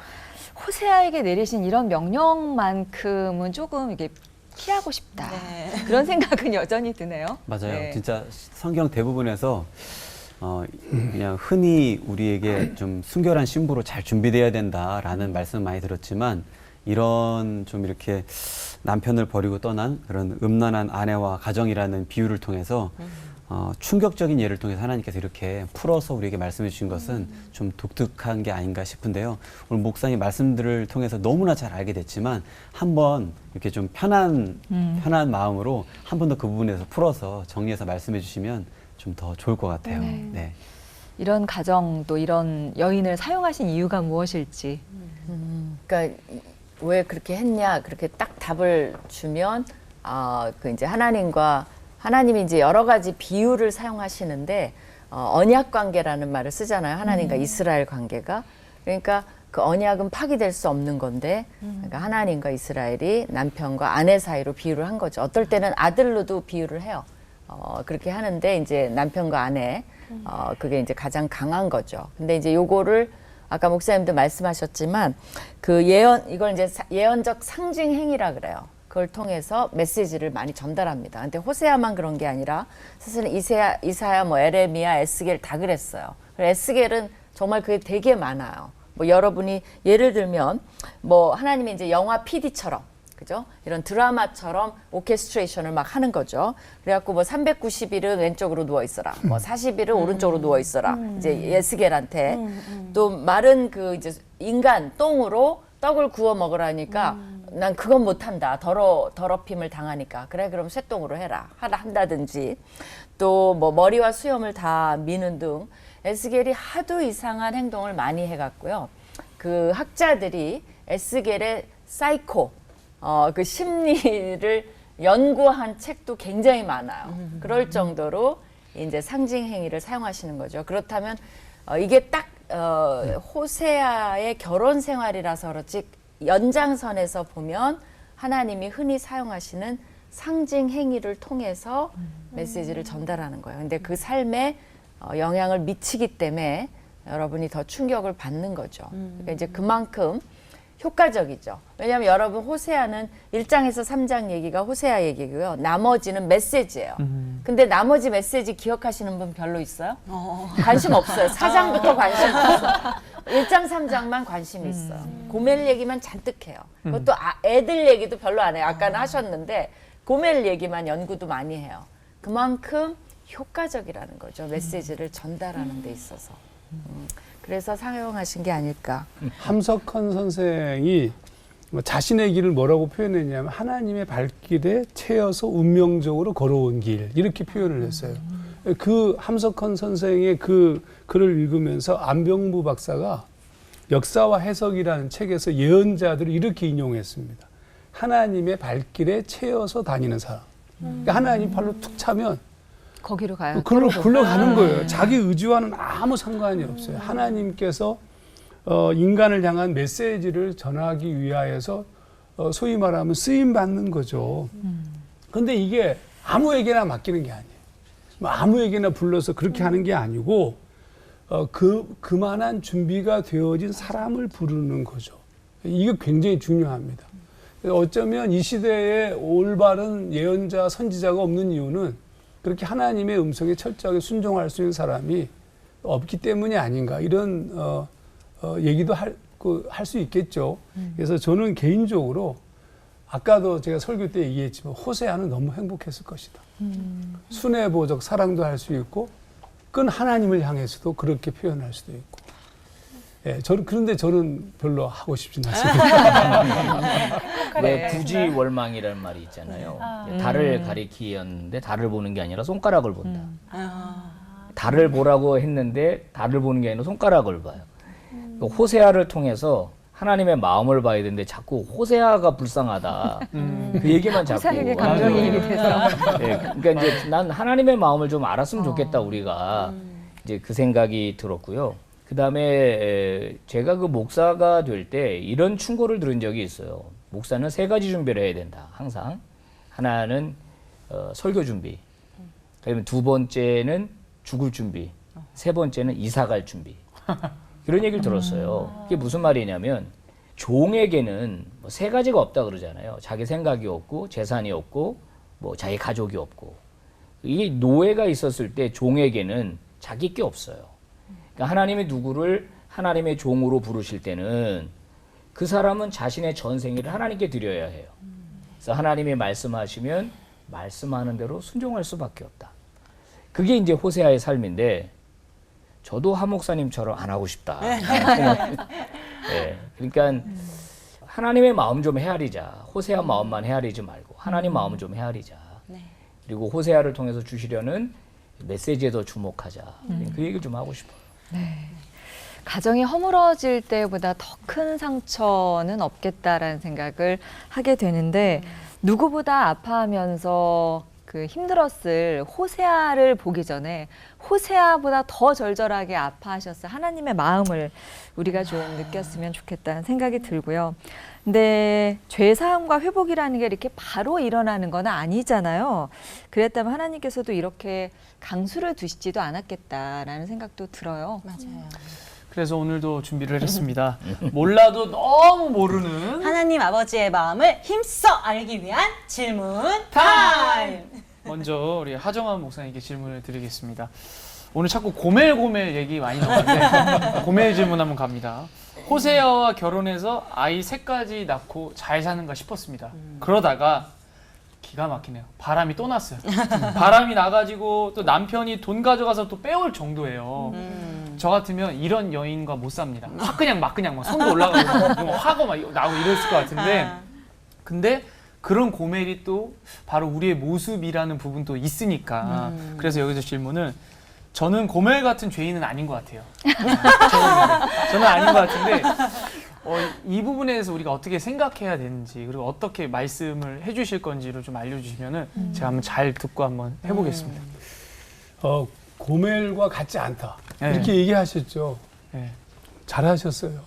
Speaker 1: 호세아에게 내리신 이런 명령만큼은 조금 이게 피하고 싶다.
Speaker 4: 네.
Speaker 1: 그런 생각은 여전히 드네요.
Speaker 3: 맞아요.
Speaker 1: 네.
Speaker 3: 진짜 성경 대부분에서 그냥 흔히 우리에게 좀 순결한 신부로 잘 준비돼야 된다라는 말씀 많이 들었지만 이런 좀 이렇게 남편을 버리고 떠난 그런 음란한 아내와 가정이라는 비유를 통해서 충격적인 예를 통해서 하나님께서 이렇게 풀어서 우리에게 말씀해 주신 것은 좀 독특한 게 아닌가 싶은데요. 오늘 목사님 말씀들을 통해서 너무나 잘 알게 됐지만 한번 이렇게 좀 편한 마음으로 한 번 더 그 부분에서 풀어서 정리해서 말씀해 주시면 좀 더 좋을 것 같아요. 네.
Speaker 1: 이런 가정 또 이런 여인을 사용하신 이유가 무엇일지.
Speaker 8: 그러니까 왜 그렇게 했냐 그렇게 딱 답을 주면 그 이제 하나님이 이제 여러 가지 비유를 사용하시는데 언약 관계라는 말을 쓰잖아요. 하나님과 이스라엘 관계가. 그러니까 그 언약은 파기될 수 없는 건데 그러니까 하나님과 이스라엘이 남편과 아내 사이로 비유를 한 거죠. 어떨 때는 아들로도 비유를 해요. 그렇게 하는데 이제 남편과 아내 그게 이제 가장 강한 거죠. 근데 이제 요거를 아까 목사님도 말씀하셨지만 그 이걸 이제 예언적 상징 행위라 그래요. 그걸 통해서 메시지를 많이 전달합니다. 근데 호세아만 그런 게 아니라 사실은 이사야, 뭐 에레미야, 에스겔 다 그랬어요. 에스겔은 정말 그게 되게 많아요. 뭐 여러분이 예를 들면 뭐 하나님이 이제 영화 PD처럼 그죠? 이런 드라마처럼 오케스트레이션을 막 하는 거죠. 그래갖고 뭐 390일은 왼쪽으로 누워 있어라. 뭐 40일은 오른쪽으로 누워 있어라. 이제 에스겔한테 또 마른 그 이제 인간 똥으로 떡을 구워 먹으라니까 난 그건 못한다. 더럽힘을 당하니까. 그래 그럼 쇠똥으로 한다든지 또 뭐 머리와 수염을 다 미는 등 에스겔이 하도 이상한 행동을 많이 해갔고요. 그 학자들이 에스겔의 사이코 그 심리를 연구한 책도 굉장히 많아요. 그럴 정도로 이제 상징 행위를 사용하시는 거죠. 그렇다면 이게 딱 호세아의 결혼 생활이라서 그렇지 연장선에서 보면 하나님이 흔히 사용하시는 상징 행위를 통해서 메시지를 전달하는 거예요. 근데 그 삶에 영향을 미치기 때문에 여러분이 더 충격을 받는 거죠. 그러니까 이제 그만큼 효과적이죠. 왜냐하면 여러분 호세아는 1장에서 3장 얘기가 호세아 얘기고요. 나머지는 메시지예요. 근데 나머지 메시지 기억하시는 분 별로 있어요? 관심 없어요. 4장부터 관심 없어요. 1장, 3장만 관심이 있어요. 고멜 얘기만 잔뜩 해요. 그것도 애들 얘기도 별로 안 해요. 아까는 하셨는데 고멜 얘기만 연구도 많이 해요. 그만큼 효과적이라는 거죠. 메시지를 전달하는 데 있어서. 그래서 사용하신 게 아닐까.
Speaker 6: 함석헌 선생이 자신의 길을 뭐라고 표현했냐면 하나님의 발길에 채여서 운명적으로 걸어온 길 이렇게 표현을 했어요. 그 함석헌 선생의 그 글을 읽으면서 안병무 박사가 역사와 해석이라는 책에서 예언자들을 이렇게 인용했습니다. 하나님의 발길에 채여서 다니는 사람. 그러니까 하나님 발로 툭 차면
Speaker 1: 거기로 가요.
Speaker 6: 그걸로 굴러가는 거예요. 자기 의지와는 아무 상관이 없어요. 하나님께서 인간을 향한 메시지를 전하기 위하여서 소위 말하면 쓰임 받는 거죠. 근데 이게 아무에게나 맡기는 게 아니에요. 뭐 아무에게나 불러서 그렇게 하는 게 아니고 그만한 준비가 되어진 사람을 부르는 거죠. 이게 굉장히 중요합니다. 어쩌면 이 시대에 올바른 예언자, 선지자가 없는 이유는 그렇게 하나님의 음성에 철저하게 순종할 수 있는 사람이 없기 때문이 아닌가 이런 얘기도 할 수 있겠죠. 그래서 저는 개인적으로 아까도 제가 설교 때 얘기했지만 호세아는 너무 행복했을 것이다. 순애보적 사랑도 할 수 있고 끈 하나님을 향해서도 그렇게 표현할 수도 있고. 예, 그런데 저는 별로 하고 싶진 않습니다.
Speaker 7: 왜 부지월망이라는 말이 있잖아요. 달을 가리키었는데 달을 보는 게 아니라 손가락을 본다. 달을 보라고 했는데 달을 보는 게 아니라 손가락을 봐요. 호세아를 통해서 하나님의 마음을 봐야 되는데 자꾸 호세아가 불쌍하다. 그 얘기만 자꾸.
Speaker 1: 호세아에게 감정이입이 돼서.
Speaker 7: 네, 그러니까 이제 난 하나님의 마음을 좀 알았으면 좋겠다 우리가. 이제 그 생각이 들었고요. 그 다음에 제가 그 목사가 될 때 이런 충고를 들은 적이 있어요. 목사는 3가지 준비를 해야 된다. 항상. 하나는 설교 준비. 그다음에 2번째는 죽을 준비. 3번째는 이사 갈 준비. 그런 얘기를 들었어요. 그게 무슨 말이냐면 종에게는 뭐 3가지가 없다 그러잖아요. 자기 생각이 없고 재산이 없고 뭐 자기 가족이 없고. 이게 노예가 있었을 때 종에게는 자기 게 없어요. 그러니까 하나님이 누구를 하나님의 종으로 부르실 때는 그 사람은 자신의 전생일을 하나님께 드려야 해요. 그래서 하나님이 말씀하시면 말씀하는 대로 순종할 수밖에 없다. 그게 이제 호세아의 삶인데 저도 하 목사님처럼 안 하고 싶다. 네, 그러니까 하나님의 마음 좀 헤아리자. 호세아 마음만 헤아리지 말고 하나님 마음 좀 헤아리자. 그리고 호세아를 통해서 주시려는 메시지에 더 주목하자. 그 얘기를 좀 하고 싶어요.
Speaker 1: 가정이 허물어질 때보다 더 큰 상처는 없겠다라는 생각을 하게 되는데 누구보다 아파하면서 그 힘들었을 호세아를 보기 전에 호세아보다 더 절절하게 아파하셨을 하나님의 마음을 우리가 좀 느꼈으면 좋겠다는 생각이 들고요. 근데 죄사함과 회복이라는 게 이렇게 바로 일어나는 건 아니잖아요. 그랬다면 하나님께서도 이렇게 강수를 두시지도 않았겠다라는 생각도 들어요.
Speaker 2: 맞아요.
Speaker 5: 그래서 오늘도 준비를 했습니다. 몰라도 너무 모르는
Speaker 4: 하나님 아버지의 마음을 힘써 알기 위한 질문 타임.
Speaker 5: 먼저 우리 하정환 목사님께 질문을 드리겠습니다. 오늘 자꾸 고멜고멜 얘기 많이 나왔는데 고멜 질문 한번 갑니다. 호세아와 결혼해서 아이 3가지 낳고 잘 사는가 싶었습니다. 그러다가 기가 막히네요. 바람이 또 났어요. 바람이 나가지고 또 남편이 돈 가져가서 또 빼올 정도예요. 저 같으면 이런 여인과 못 삽니다. 확 그냥 막 손도 올라가고 뭐 화가 막 나고 이랬을 것 같은데 근데 그런 고멜이 또 바로 우리의 모습이라는 부분도 있으니까 그래서 여기서 질문은 저는 고멜 같은 죄인은 아닌 것 같아요. 저는 아닌 것 같은데 이 부분에 대해서 우리가 어떻게 생각해야 되는지 그리고 어떻게 말씀을 해주실 건지를 좀 알려주시면은 제가 한번 잘 듣고 한번 해보겠습니다.
Speaker 6: 고멜과 같지 않다.
Speaker 5: 네.
Speaker 6: 이렇게 얘기하셨죠.
Speaker 5: 네.
Speaker 6: 잘하셨어요.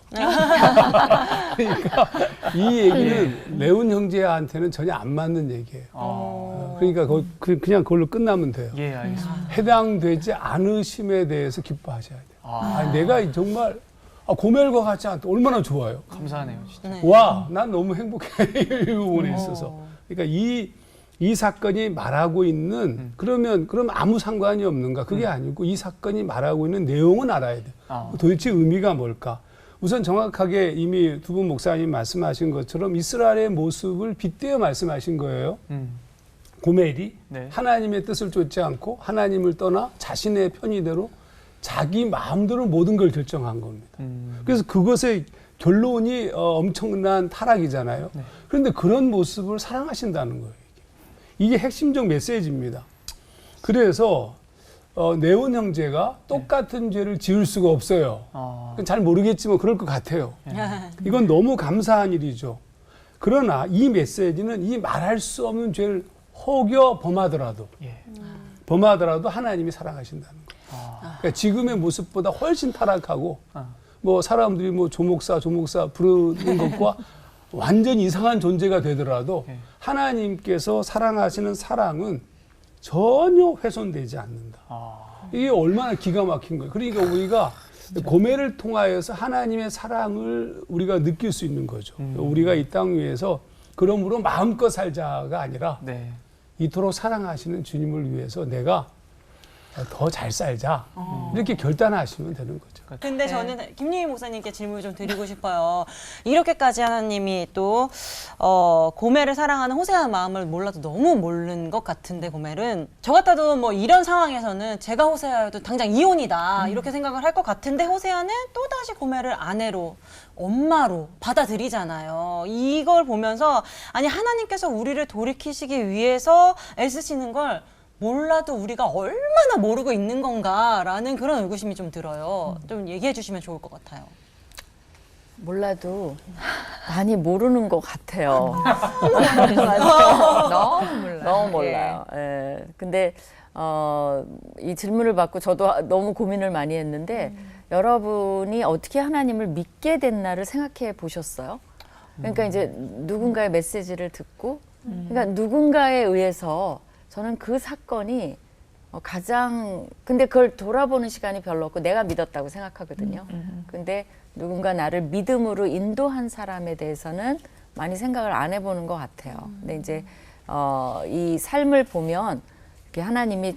Speaker 6: 그러니까 이 얘기는 레온 형제한테는 전혀 안 맞는 얘기예요. 그러니까 그냥 그걸로 끝나면 돼요.
Speaker 5: 예, 알겠습니다.
Speaker 6: 해당되지 않으심에 대해서 기뻐하셔야 돼요. 아니, 내가 정말 고멜과 같지 않다. 얼마나 좋아요.
Speaker 5: 감사하네요, 진짜.
Speaker 6: 와, 난 너무 행복해. 이 부분에 있어서. 그러니까 이 사건이 말하고 있는 그럼 아무 상관이 없는가? 그게 아니고 이 사건이 말하고 있는 내용은 알아야 돼요. 도대체 의미가 뭘까? 우선 정확하게 이미 두 분 목사님 말씀하신 것처럼 이스라엘의 모습을 빗대어 말씀하신 거예요. 고멜이
Speaker 5: 네.
Speaker 6: 하나님의 뜻을 쫓지 않고 하나님을 떠나 자신의 편의대로 자기 마음대로 모든 걸 결정한 겁니다. 그래서 그것의 결론이 엄청난 타락이잖아요.
Speaker 5: 네.
Speaker 6: 그런데 그런 모습을 사랑하신다는 거예요. 이게 핵심적 메시지입니다. 그래서 네온 형제가 똑같은 죄를 지을 수가 없어요. 잘 모르겠지만 그럴 것 같아요. 이건 너무 감사한 일이죠. 그러나 이 메시지는 이 말할 수 없는 죄를 혹여 범하더라도 하나님이 사랑하신다는 거예요. 그러니까 지금의 모습보다 훨씬 타락하고 뭐 사람들이 뭐 조목사 부르는 것과 완전 이상한 존재가 되더라도 하나님께서 사랑하시는 사랑은 전혀 훼손되지 않는다. 이게 얼마나 기가 막힌 거예요. 그러니까 우리가 고멜을 통하여서 하나님의 사랑을 우리가 느낄 수 있는 거죠. 우리가 이 땅 위에서 그러므로 마음껏 살자가 아니라 이토록 사랑하시는 주님을 위해서 내가 더 잘 살자. 이렇게 결단하시면 되는 거죠.
Speaker 4: 근데 저는 김유희 목사님께 질문을 좀 드리고 싶어요. 이렇게까지 하나님이 또 고멜을 사랑하는 호세아의 마음을 몰라도 너무 모르는 것 같은데 고멜은 저 같아도 뭐 이런 상황에서는 제가 호세아여도 당장 이혼이다 이렇게 생각을 할 것 같은데 호세아는 또다시 고멜을 아내로 엄마로 받아들이잖아요. 이걸 보면서 아니 하나님께서 우리를 돌이키시기 위해서 애쓰시는 걸 몰라도 우리가 얼마나 모르고 있는 건가라는 그런 의구심이 좀 들어요. 좀 얘기해 주시면 좋을 것 같아요.
Speaker 8: 몰라도 많이 모르는 것 같아요.
Speaker 1: 너무 몰라요.
Speaker 8: 너무 몰라요. 예. 근데 이 질문을 받고 저도 너무 고민을 많이 했는데 여러분이 어떻게 하나님을 믿게 됐나를 생각해 보셨어요? 그러니까 이제 누군가의 메시지를 듣고 그러니까 누군가에 의해서 저는 그 사건이 가장 근데 그걸 돌아보는 시간이 별로 없고 내가 믿었다고 생각하거든요. 근데 누군가 나를 믿음으로 인도한 사람에 대해서는 많이 생각을 안 해보는 것 같아요. 근데 이제 이 삶을 보면 이렇게 하나님이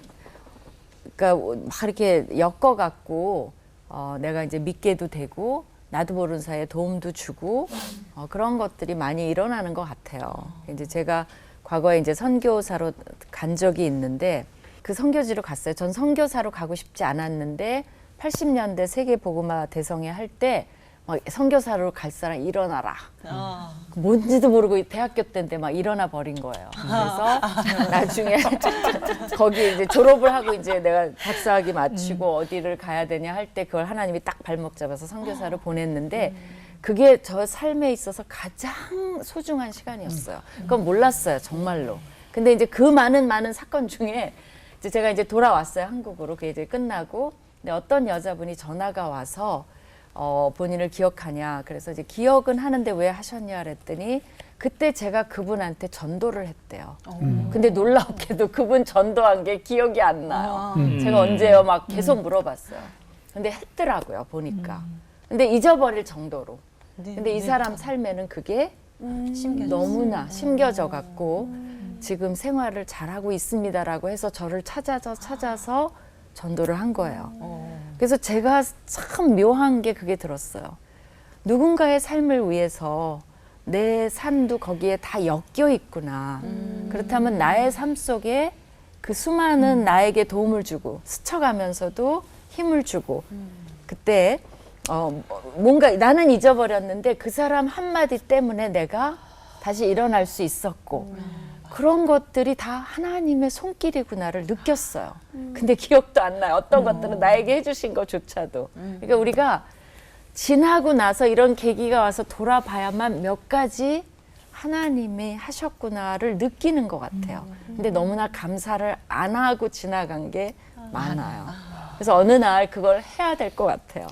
Speaker 8: 그러니까 막 이렇게 엮어갖고 내가 이제 믿게도 되고 나도 모르는 사이에 도움도 주고 그런 것들이 많이 일어나는 것 같아요. 이제 제가 과거에 이제 선교사로 간 적이 있는데 그 선교지로 갔어요. 전 선교사로 가고 싶지 않았는데 80년대 세계복음화 대성회 할 때 선교사로 갈 사람 일어나라. 뭔지도 모르고 대학교 때인데 막 일어나 버린 거예요. 그래서 나중에 거기 이제 졸업을 하고 이제 내가 박사학위 마치고 어디를 가야 되냐 할 때 그걸 하나님이 딱 발목 잡아서 선교사로 보냈는데 그게 저 삶에 있어서 가장 소중한 시간이었어요. 그건 몰랐어요, 정말로. 근데 이제 그 많은 사건 중에 이제 제가 이제 돌아왔어요, 한국으로. 그게 이제 끝나고. 근데 어떤 여자분이 전화가 와서 본인을 기억하냐. 그래서 이제 기억은 하는데 왜 하셨냐 그랬더니 그때 제가 그분한테 전도를 했대요. 근데 놀랍게도 그분 전도한 게 기억이 안 나요. 제가 언제요? 막 계속 물어봤어요. 근데 했더라고요, 보니까. 근데 잊어버릴 정도로. 근데 이 사람 삶에는 그게 너무나 심겨져 갖고 지금 생활을 잘하고 있습니다라고 해서 저를 찾아서 전도를 한 거예요. 그래서 제가 참 묘한 게 그게 들었어요. 누군가의 삶을 위해서 내 삶도 거기에 다 엮여 있구나. 그렇다면 나의 삶 속에 그 수많은 나에게 도움을 주고 스쳐가면서도 힘을 주고 그때 뭔가 나는 잊어버렸는데 그 사람 한마디 때문에 내가 다시 일어날 수 있었고 그런 것들이 다 하나님의 손길이구나를 느꼈어요. 근데 기억도 안 나요. 어떤 것들은 나에게 해주신 것조차도. 그러니까 우리가 지나고 나서 이런 계기가 와서 돌아봐야만 몇 가지 하나님이 하셨구나를 느끼는 것 같아요. 근데 너무나 감사를 안 하고 지나간 게 많아요. 그래서 어느 날 그걸 해야 될 것 같아요.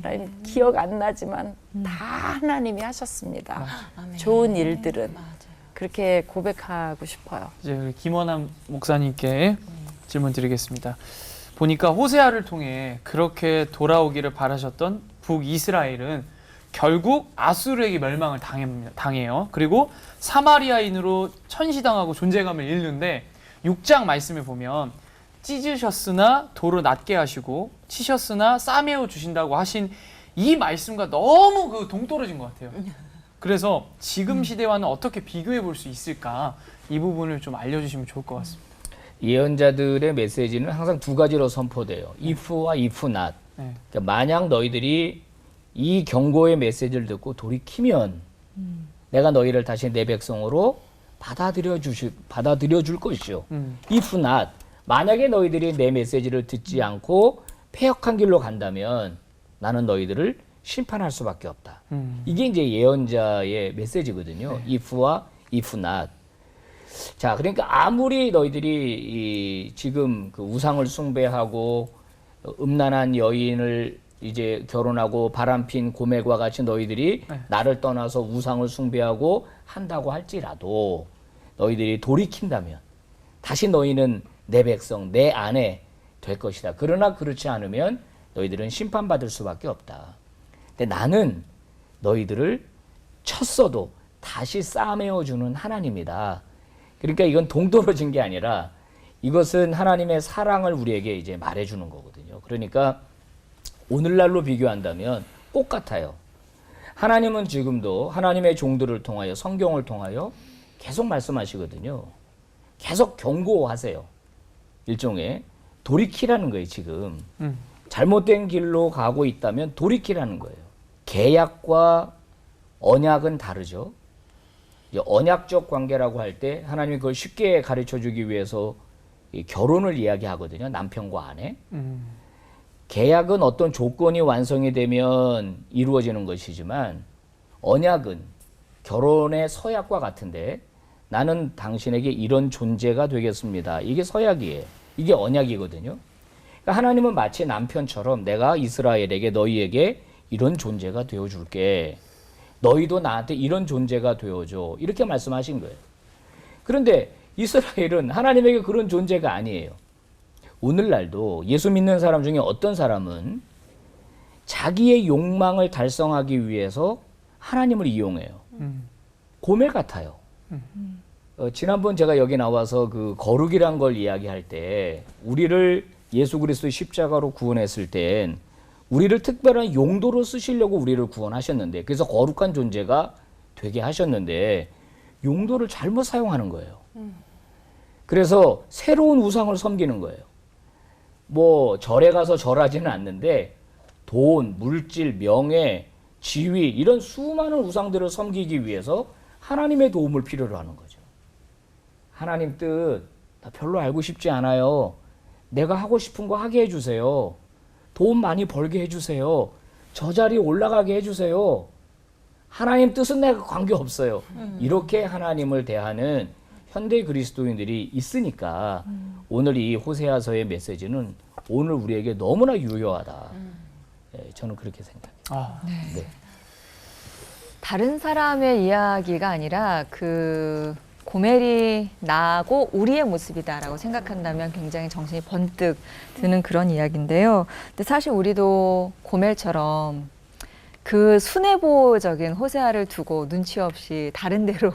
Speaker 8: 하나님 기억 안 나지만 다 하나님이 하셨습니다. 좋은 일들은. 그렇게 고백하고 싶어요.
Speaker 5: 이제 우리 김원남 목사님께 질문 드리겠습니다. 보니까 호세아를 통해 그렇게 돌아오기를 바라셨던 북이스라엘은 결국 아수르에게 멸망을 당해요. 그리고 사마리아인으로 천시당하고 존재감을 잃는데 6장 말씀을 보면 찢으셨으나 도로 낮게 하시고 치셨으나 싸매어 주신다고 하신 이 말씀과 너무 그 동떨어진 것 같아요. 그래서 지금 시대와는 어떻게 비교해 볼 수 있을까? 이 부분을 좀 알려주시면 좋을 것 같습니다.
Speaker 7: 예언자들의 메시지는 항상 두 가지로 선포돼요. if와 if not.
Speaker 5: 네.
Speaker 7: 그러니까 만약 너희들이 이 경고의 메시지를 듣고 돌이키면 내가 너희를 다시 내 백성으로 받아들여 줄 것이요. if not. 만약에 너희들이 내 메시지를 듣지 않고 패역한 길로 간다면 나는 너희들을 심판할 수밖에 없다. 이게 이제 예언자의 메시지거든요. 네. if와 if not. 자, 그러니까 아무리 너희들이 지금 그 우상을 숭배하고 음란한 여인을 이제 결혼하고 바람핀 고멜과 같이 너희들이 네. 나를 떠나서 우상을 숭배하고 한다고 할지라도 너희들이 돌이킨다면 다시 너희는 내 백성, 내 아내 될 것이다. 그러나 그렇지 않으면 너희들은 심판받을 수밖에 없다. 근데 나는 너희들을 쳤어도 다시 싸매어주는 하나님이다. 그러니까 이건 동떨어진 게 아니라 이것은 하나님의 사랑을 우리에게 이제 말해주는 거거든요. 그러니까 오늘날로 비교한다면 똑같아요. 하나님은 지금도 하나님의 종들을 통하여 성경을 통하여 계속 말씀하시거든요. 계속 경고하세요. 일종의 돌이키라는 거예요, 지금. 잘못된 길로 가고 있다면 돌이키라는 거예요. 계약과 언약은 다르죠. 언약적 관계라고 할 때 하나님이 그걸 쉽게 가르쳐 주기 위해서 이 결혼을 이야기하거든요. 남편과 아내. 계약은 어떤 조건이 완성이 되면 이루어지는 것이지만 언약은 결혼의 서약과 같은데 나는 당신에게 이런 존재가 되겠습니다. 이게 서약이에요. 이게 언약이거든요. 그러니까 하나님은 마치 남편처럼 내가 이스라엘에게 너희에게 이런 존재가 되어줄게. 너희도 나한테 이런 존재가 되어줘. 이렇게 말씀하신 거예요. 그런데 이스라엘은 하나님에게 그런 존재가 아니에요. 오늘날도 예수 믿는 사람 중에 어떤 사람은 자기의 욕망을 달성하기 위해서 하나님을 이용해요. 고멜 같아요. 지난번 제가 여기 나와서 그 거룩이란 걸 이야기할 때 우리를 예수 그리스도의 십자가로 구원했을 땐 우리를 특별한 용도로 쓰시려고 우리를 구원하셨는데, 그래서 거룩한 존재가 되게 하셨는데 용도를 잘못 사용하는 거예요. 그래서 새로운 우상을 섬기는 거예요. 뭐 절에 가서 절하지는 않는데 돈, 물질, 명예, 지위 이런 수많은 우상들을 섬기기 위해서 하나님의 도움을 필요로 하는 거죠. 하나님 뜻 나 별로 알고 싶지 않아요. 내가 하고 싶은 거 하게 해주세요. 돈 많이 벌게 해주세요. 저 자리에 올라가게 해주세요. 하나님 뜻은 내가 관계없어요. 이렇게 하나님을 대하는 현대 그리스도인들이 있으니까 오늘 이 호세아서의 메시지는 오늘 우리에게 너무나 유효하다. 예, 저는 그렇게 생각해요. 네.
Speaker 1: 다른 사람의 이야기가 아니라 그 고멜이 나고 우리의 모습이다라고 생각한다면 굉장히 정신이 번뜩 드는 그런 이야기인데요. 근데 사실 우리도 고멜처럼 그 순애보적인 호세아를 두고 눈치 없이 다른 데로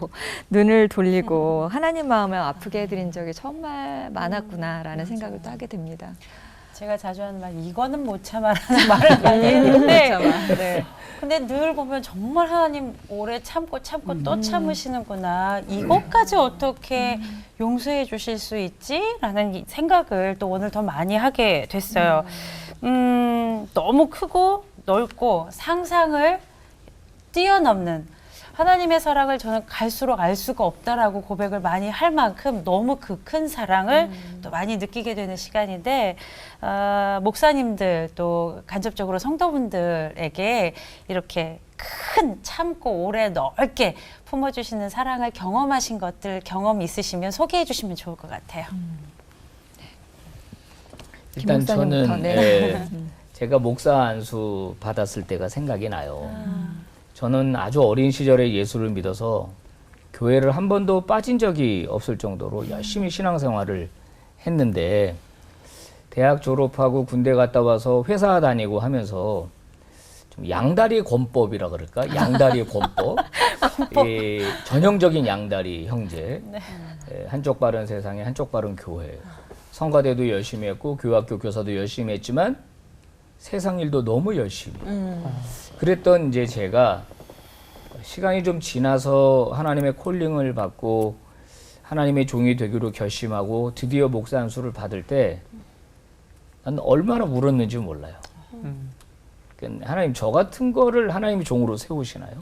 Speaker 1: 눈을 돌리고 하나님 마음을 아프게 해드린 적이 정말 많았구나라는 생각을 또 하게 됩니다.
Speaker 2: 제가 자주 하는 말, 이거는 못 참아라는 말을 많이 했는데,
Speaker 1: 네.
Speaker 2: 근데 늘 보면 정말 하나님 오래 참고 또 참으시는구나. 이것까지 어떻게 용서해 주실 수 있지? 라는 생각을 또 오늘 더 많이 하게 됐어요. 너무 크고 넓고 상상을 뛰어넘는 하나님의 사랑을 저는 갈수록 알 수가 없다라고 고백을 많이 할 만큼 너무 그 큰 사랑을 또 많이 느끼게 되는 시간인데, 목사님들 또 간접적으로 성도분들에게 이렇게 큰 참고 오래 넓게 품어주시는 사랑을 경험하신 것들 경험 있으시면 소개해 주시면 좋을 것 같아요.
Speaker 7: 일단
Speaker 1: 목사님부터,
Speaker 7: 저는
Speaker 1: 네.
Speaker 7: 제가 목사 안수 받았을 때가 생각이 나요. 저는 아주 어린 시절에 예수를 믿어서 교회를 한 번도 빠진 적이 없을 정도로 열심히 신앙생활을 했는데, 대학 졸업하고 군대 갔다 와서 회사 다니고 하면서 좀 양다리 권법이라 그럴까? 양다리 권법. 이 전형적인 양다리 형제. 예, 한쪽 발은 세상에 한쪽 발은 교회. 성가대도 열심히 했고 교학교 교사도 열심히 했지만 세상 일도 너무 열심히. 그랬던 이제 제가 시간이 좀 지나서 하나님의 콜링을 받고 하나님의 종이 되기로 결심하고 드디어 목사 안수를 받을 때 난 얼마나 울었는지 몰라요. 그러니까 하나님, 저 같은 거를 하나님이 종으로 세우시나요?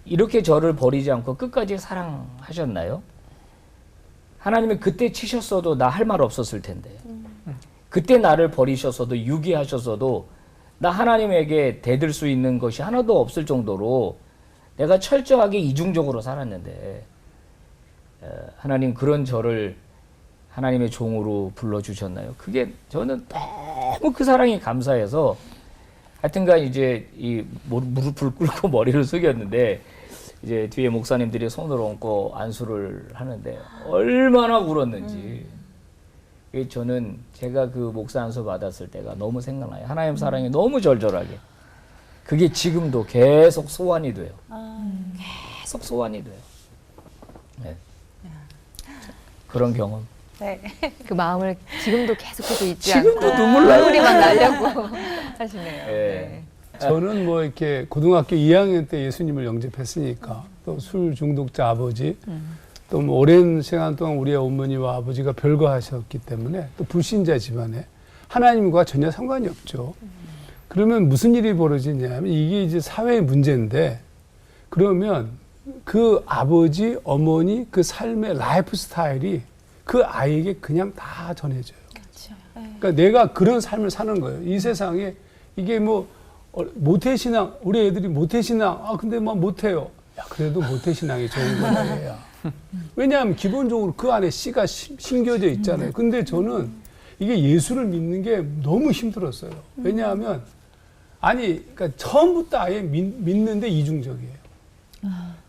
Speaker 7: 이렇게 저를 버리지 않고 끝까지 사랑하셨나요? 하나님이 그때 치셨어도 나 할 말 없었을 텐데, 그때 나를 버리셨어도 유기하셨어도 나 하나님에게 대들 수 있는 것이 하나도 없을 정도로 내가 철저하게 이중적으로 살았는데, 하나님 그런 저를 하나님의 종으로 불러주셨나요? 그게 저는 너무 그 사랑이 감사해서 하여튼간 이제 이 무릎을 꿇고 머리를 숙였는데, 이제 뒤에 목사님들이 손을 얹고 안수를 하는데 얼마나 울었는지. 저는 제가 그 목사 안수 받았을 때가 너무 생각나요. 하나님 사랑이 너무 절절하게. 그게 지금도 계속 소환이 돼요. 계속 소환이 돼요. 네. 그런 경험.
Speaker 2: 네.
Speaker 1: 그 마음을 지금도 계속해서 잊지
Speaker 7: 지금도
Speaker 1: 않고
Speaker 7: 눈물 나요.
Speaker 1: 눈물이만 나려고 하시네요.
Speaker 7: 네.
Speaker 6: 저는 뭐 이렇게 고등학교 2학년 때 예수님을 영접했으니까 또 술 중독자 아버지 또 뭐 오랜 시간 동안 우리 어머니와 아버지가 별거하셨기 때문에 또 불신자 집안에 하나님과 전혀 상관이 없죠. 그러면 무슨 일이 벌어지냐면 이게 이제 사회의 문제인데, 그러면 그 아버지, 어머니 그 삶의 라이프 스타일이 그 아이에게 그냥 다 전해져요. 그러니까 내가 그런 삶을 사는 거예요. 이 세상에 이게 뭐 모태신앙, 우리 애들이 모태신앙, 근데 뭐 못해요. 야, 그래도 모태신앙이 좋은 거예요. 왜냐하면 기본적으로 그 안에 씨가 심겨져 있잖아요. 근데 저는 이게 예수를 믿는 게 너무 힘들었어요. 왜냐하면 그러니까 처음부터 아예 믿는데 이중적이에요.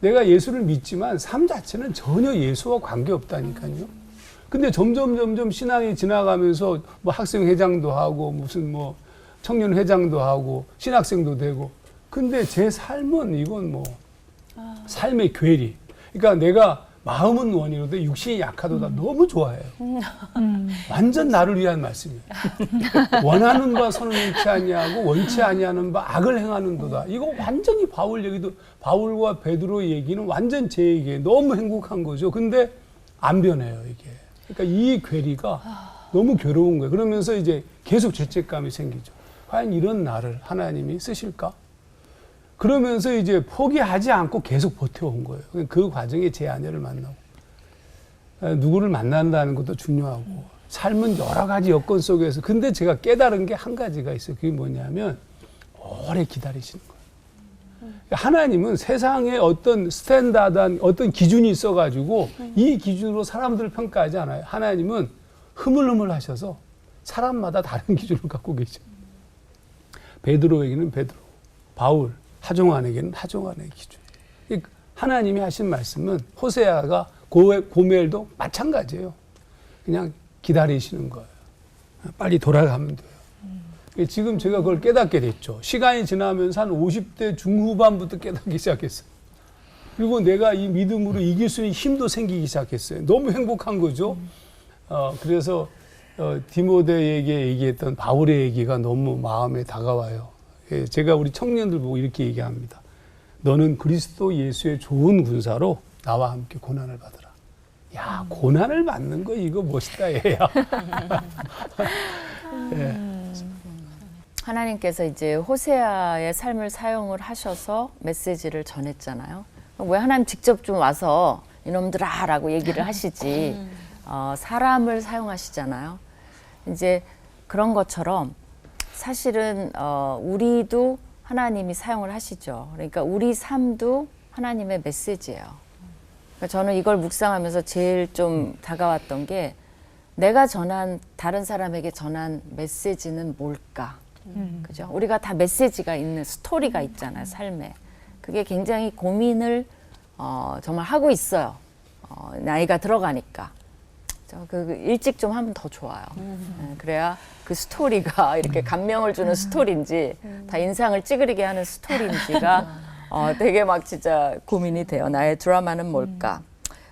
Speaker 6: 내가 예수를 믿지만 삶 자체는 전혀 예수와 관계없다니까요. 근데 점점 신앙이 지나가면서 뭐 학생회장도 하고 무슨 뭐 청년회장도 하고 신학생도 되고, 근데 제 삶은 이건 뭐 삶의 괴리. 그러니까 내가 마음은 원이로도 육신이 약하도다. 너무 좋아해요. 완전 나를 위한 말씀이에요. 원하는 바 선언치 아니하고 원치 아니하는 바 악을 행하는도다. 이거 완전히 바울 얘기도, 바울과 베드로 얘기는 완전 제 얘기예요. 너무 행복한 거죠. 근데 안 변해요, 이게. 그러니까 이 괴리가 너무 괴로운 거예요. 그러면서 이제 계속 죄책감이 생기죠. 과연 이런 나를 하나님이 쓰실까? 그러면서 이제 포기하지 않고 계속 버텨온 거예요. 그 과정에 제 아내를 만나고, 누구를 만난다는 것도 중요하고, 삶은 여러 가지 여건 속에서. 근데 제가 깨달은 게 한 가지가 있어요. 그게 뭐냐면 오래 기다리시는 거예요. 하나님은 세상에 어떤 스탠다드한 어떤 기준이 있어가지고 이 기준으로 사람들을 평가하지 않아요. 하나님은 흐물흐물 하셔서 사람마다 다른 기준을 갖고 계셔요. 베드로에게는 베드로, 바울, 하종안에게는 하종안의 기준. 하나님이 하신 말씀은 호세아가 고멜도 마찬가지예요. 그냥 기다리시는 거예요. 빨리 돌아가면 돼요. 지금 제가 그걸 깨닫게 됐죠. 시간이 지나면서 한 50대 중후반부터 깨닫기 시작했어요. 그리고 내가 이 믿음으로 이길 수 있는 힘도 생기기 시작했어요. 너무 행복한 거죠. 그래서 디모데에게 얘기했던 바울의 얘기가 너무 마음에 다가와요. 제가 우리 청년들 보고 이렇게 얘기합니다. 너는 그리스도 예수의 좋은 군사로 나와 함께 고난을 받으라. 야, 고난을 받는 거 이거 멋있다, 얘야. 예.
Speaker 8: 하나님께서 이제 호세아의 삶을 사용을 하셔서 메시지를 전했잖아요. 왜 하나님 직접 좀 와서 이놈들아 라고 얘기를 하시지, 사람을 사용하시잖아요. 이제 그런 것처럼 사실은 우리도 하나님이 사용을 하시죠. 그러니까 우리 삶도 하나님의 메시지예요. 그러니까 저는 이걸 묵상하면서 제일 좀 다가왔던 게, 내가 전한, 다른 사람에게 전한 메시지는 뭘까? 그죠? 우리가 다 메시지가 있는, 스토리가 있잖아요, 삶에. 그게 굉장히 고민을 정말 하고 있어요. 나이가 들어가니까. 일찍 좀 하면 더 좋아요. 그래야 그 스토리가 이렇게 감명을 주는 스토리인지, 다 인상을 찌그리게 하는 스토리인지가 되게 막 진짜 고민이 돼요. 나의 드라마는 뭘까?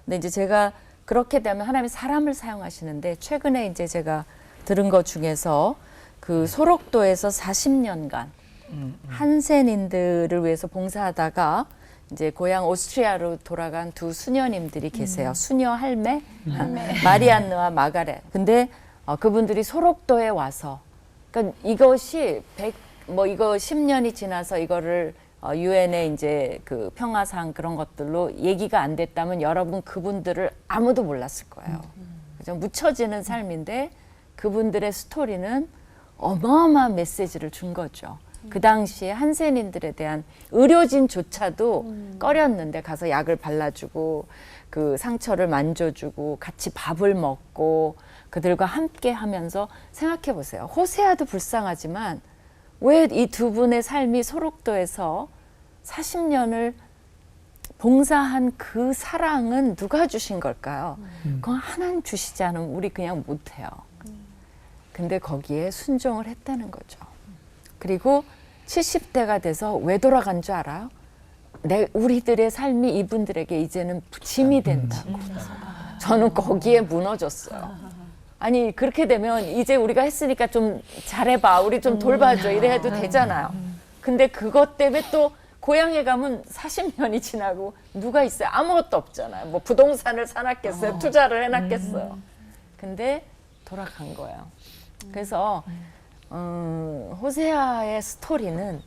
Speaker 8: 근데 이제 제가 그렇게 되면 하나님이 사람을 사용하시는데, 최근에 이제 제가 들은 것 중에서 그 소록도에서 40년간 한센인들을 위해서 봉사하다가 이제 고향 오스트리아로 돌아간 두 수녀님들이 계세요. 수녀 할매, 마리안느와 마가렛. 근데 그분들이 소록도에 와서, 그러니까 이것이 이거 10년이 지나서 이거를 유엔의 이제 그 평화상 그런 것들로 얘기가 안 됐다면 여러분 그분들을 아무도 몰랐을 거예요. 그죠? 묻혀지는 삶인데 그분들의 스토리는 어마어마한 메시지를 준 거죠. 그 당시에 한센인들에 대한 의료진조차도 꺼렸는데 가서 약을 발라주고 그 상처를 만져주고 같이 밥을 먹고 그들과 함께 하면서, 생각해 보세요. 호세아도 불쌍하지만 왜 이 두 분의 삶이 소록도에서 40년을 봉사한 그 사랑은 누가 주신 걸까요? 그건 하나님 주시지 않으면 우리 그냥 못해요. 근데 거기에 순종을 했다는 거죠. 그리고 70대가 돼서 왜 돌아간 줄 알아요? 우리들의 삶이 이분들에게 이제는 짐이 된다고. 저는 거기에 무너졌어요. 아니, 그렇게 되면 이제 우리가 했으니까 좀 잘해봐, 우리 좀 돌봐줘, 이래 해도 되잖아요. 근데 그것 때문에 또 고향에 가면 40년이 지나고 누가 있어요? 아무것도 없잖아요. 뭐 부동산을 사놨겠어요? 투자를 해놨겠어요? 근데 돌아간 거예요. 그래서 호세아의 스토리는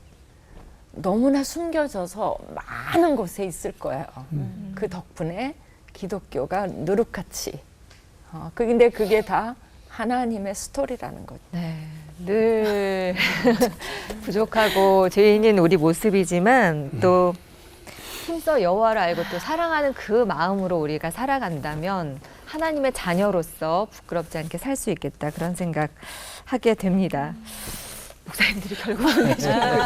Speaker 8: 너무나 숨겨져서 많은 곳에 있을 거예요. 그 덕분에 기독교가 누룩같이. 근데 그게 다 하나님의 스토리라는 거죠.
Speaker 1: 네, 늘 부족하고 죄인인 우리 모습이지만 또 힘써 여호와를 알고 또 사랑하는 그 마음으로 우리가 살아간다면 하나님의 자녀로서 부끄럽지 않게 살 수 있겠다, 그런 생각 하게 됩니다. 목사님들이 결국은 계시네요.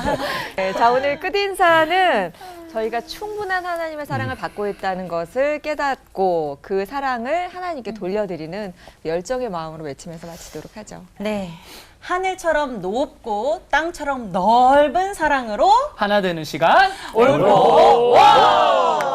Speaker 1: 네, 자, 오늘 끝인사는 저희가 충분한 하나님의 사랑을 받고 있다는 것을 깨닫고 그 사랑을 하나님께 돌려드리는 열정의 마음으로 외치면서 마치도록 하죠.
Speaker 4: 네. 하늘처럼 높고 땅처럼 넓은 사랑으로
Speaker 5: 하나 되는 시간
Speaker 4: 옳고 와!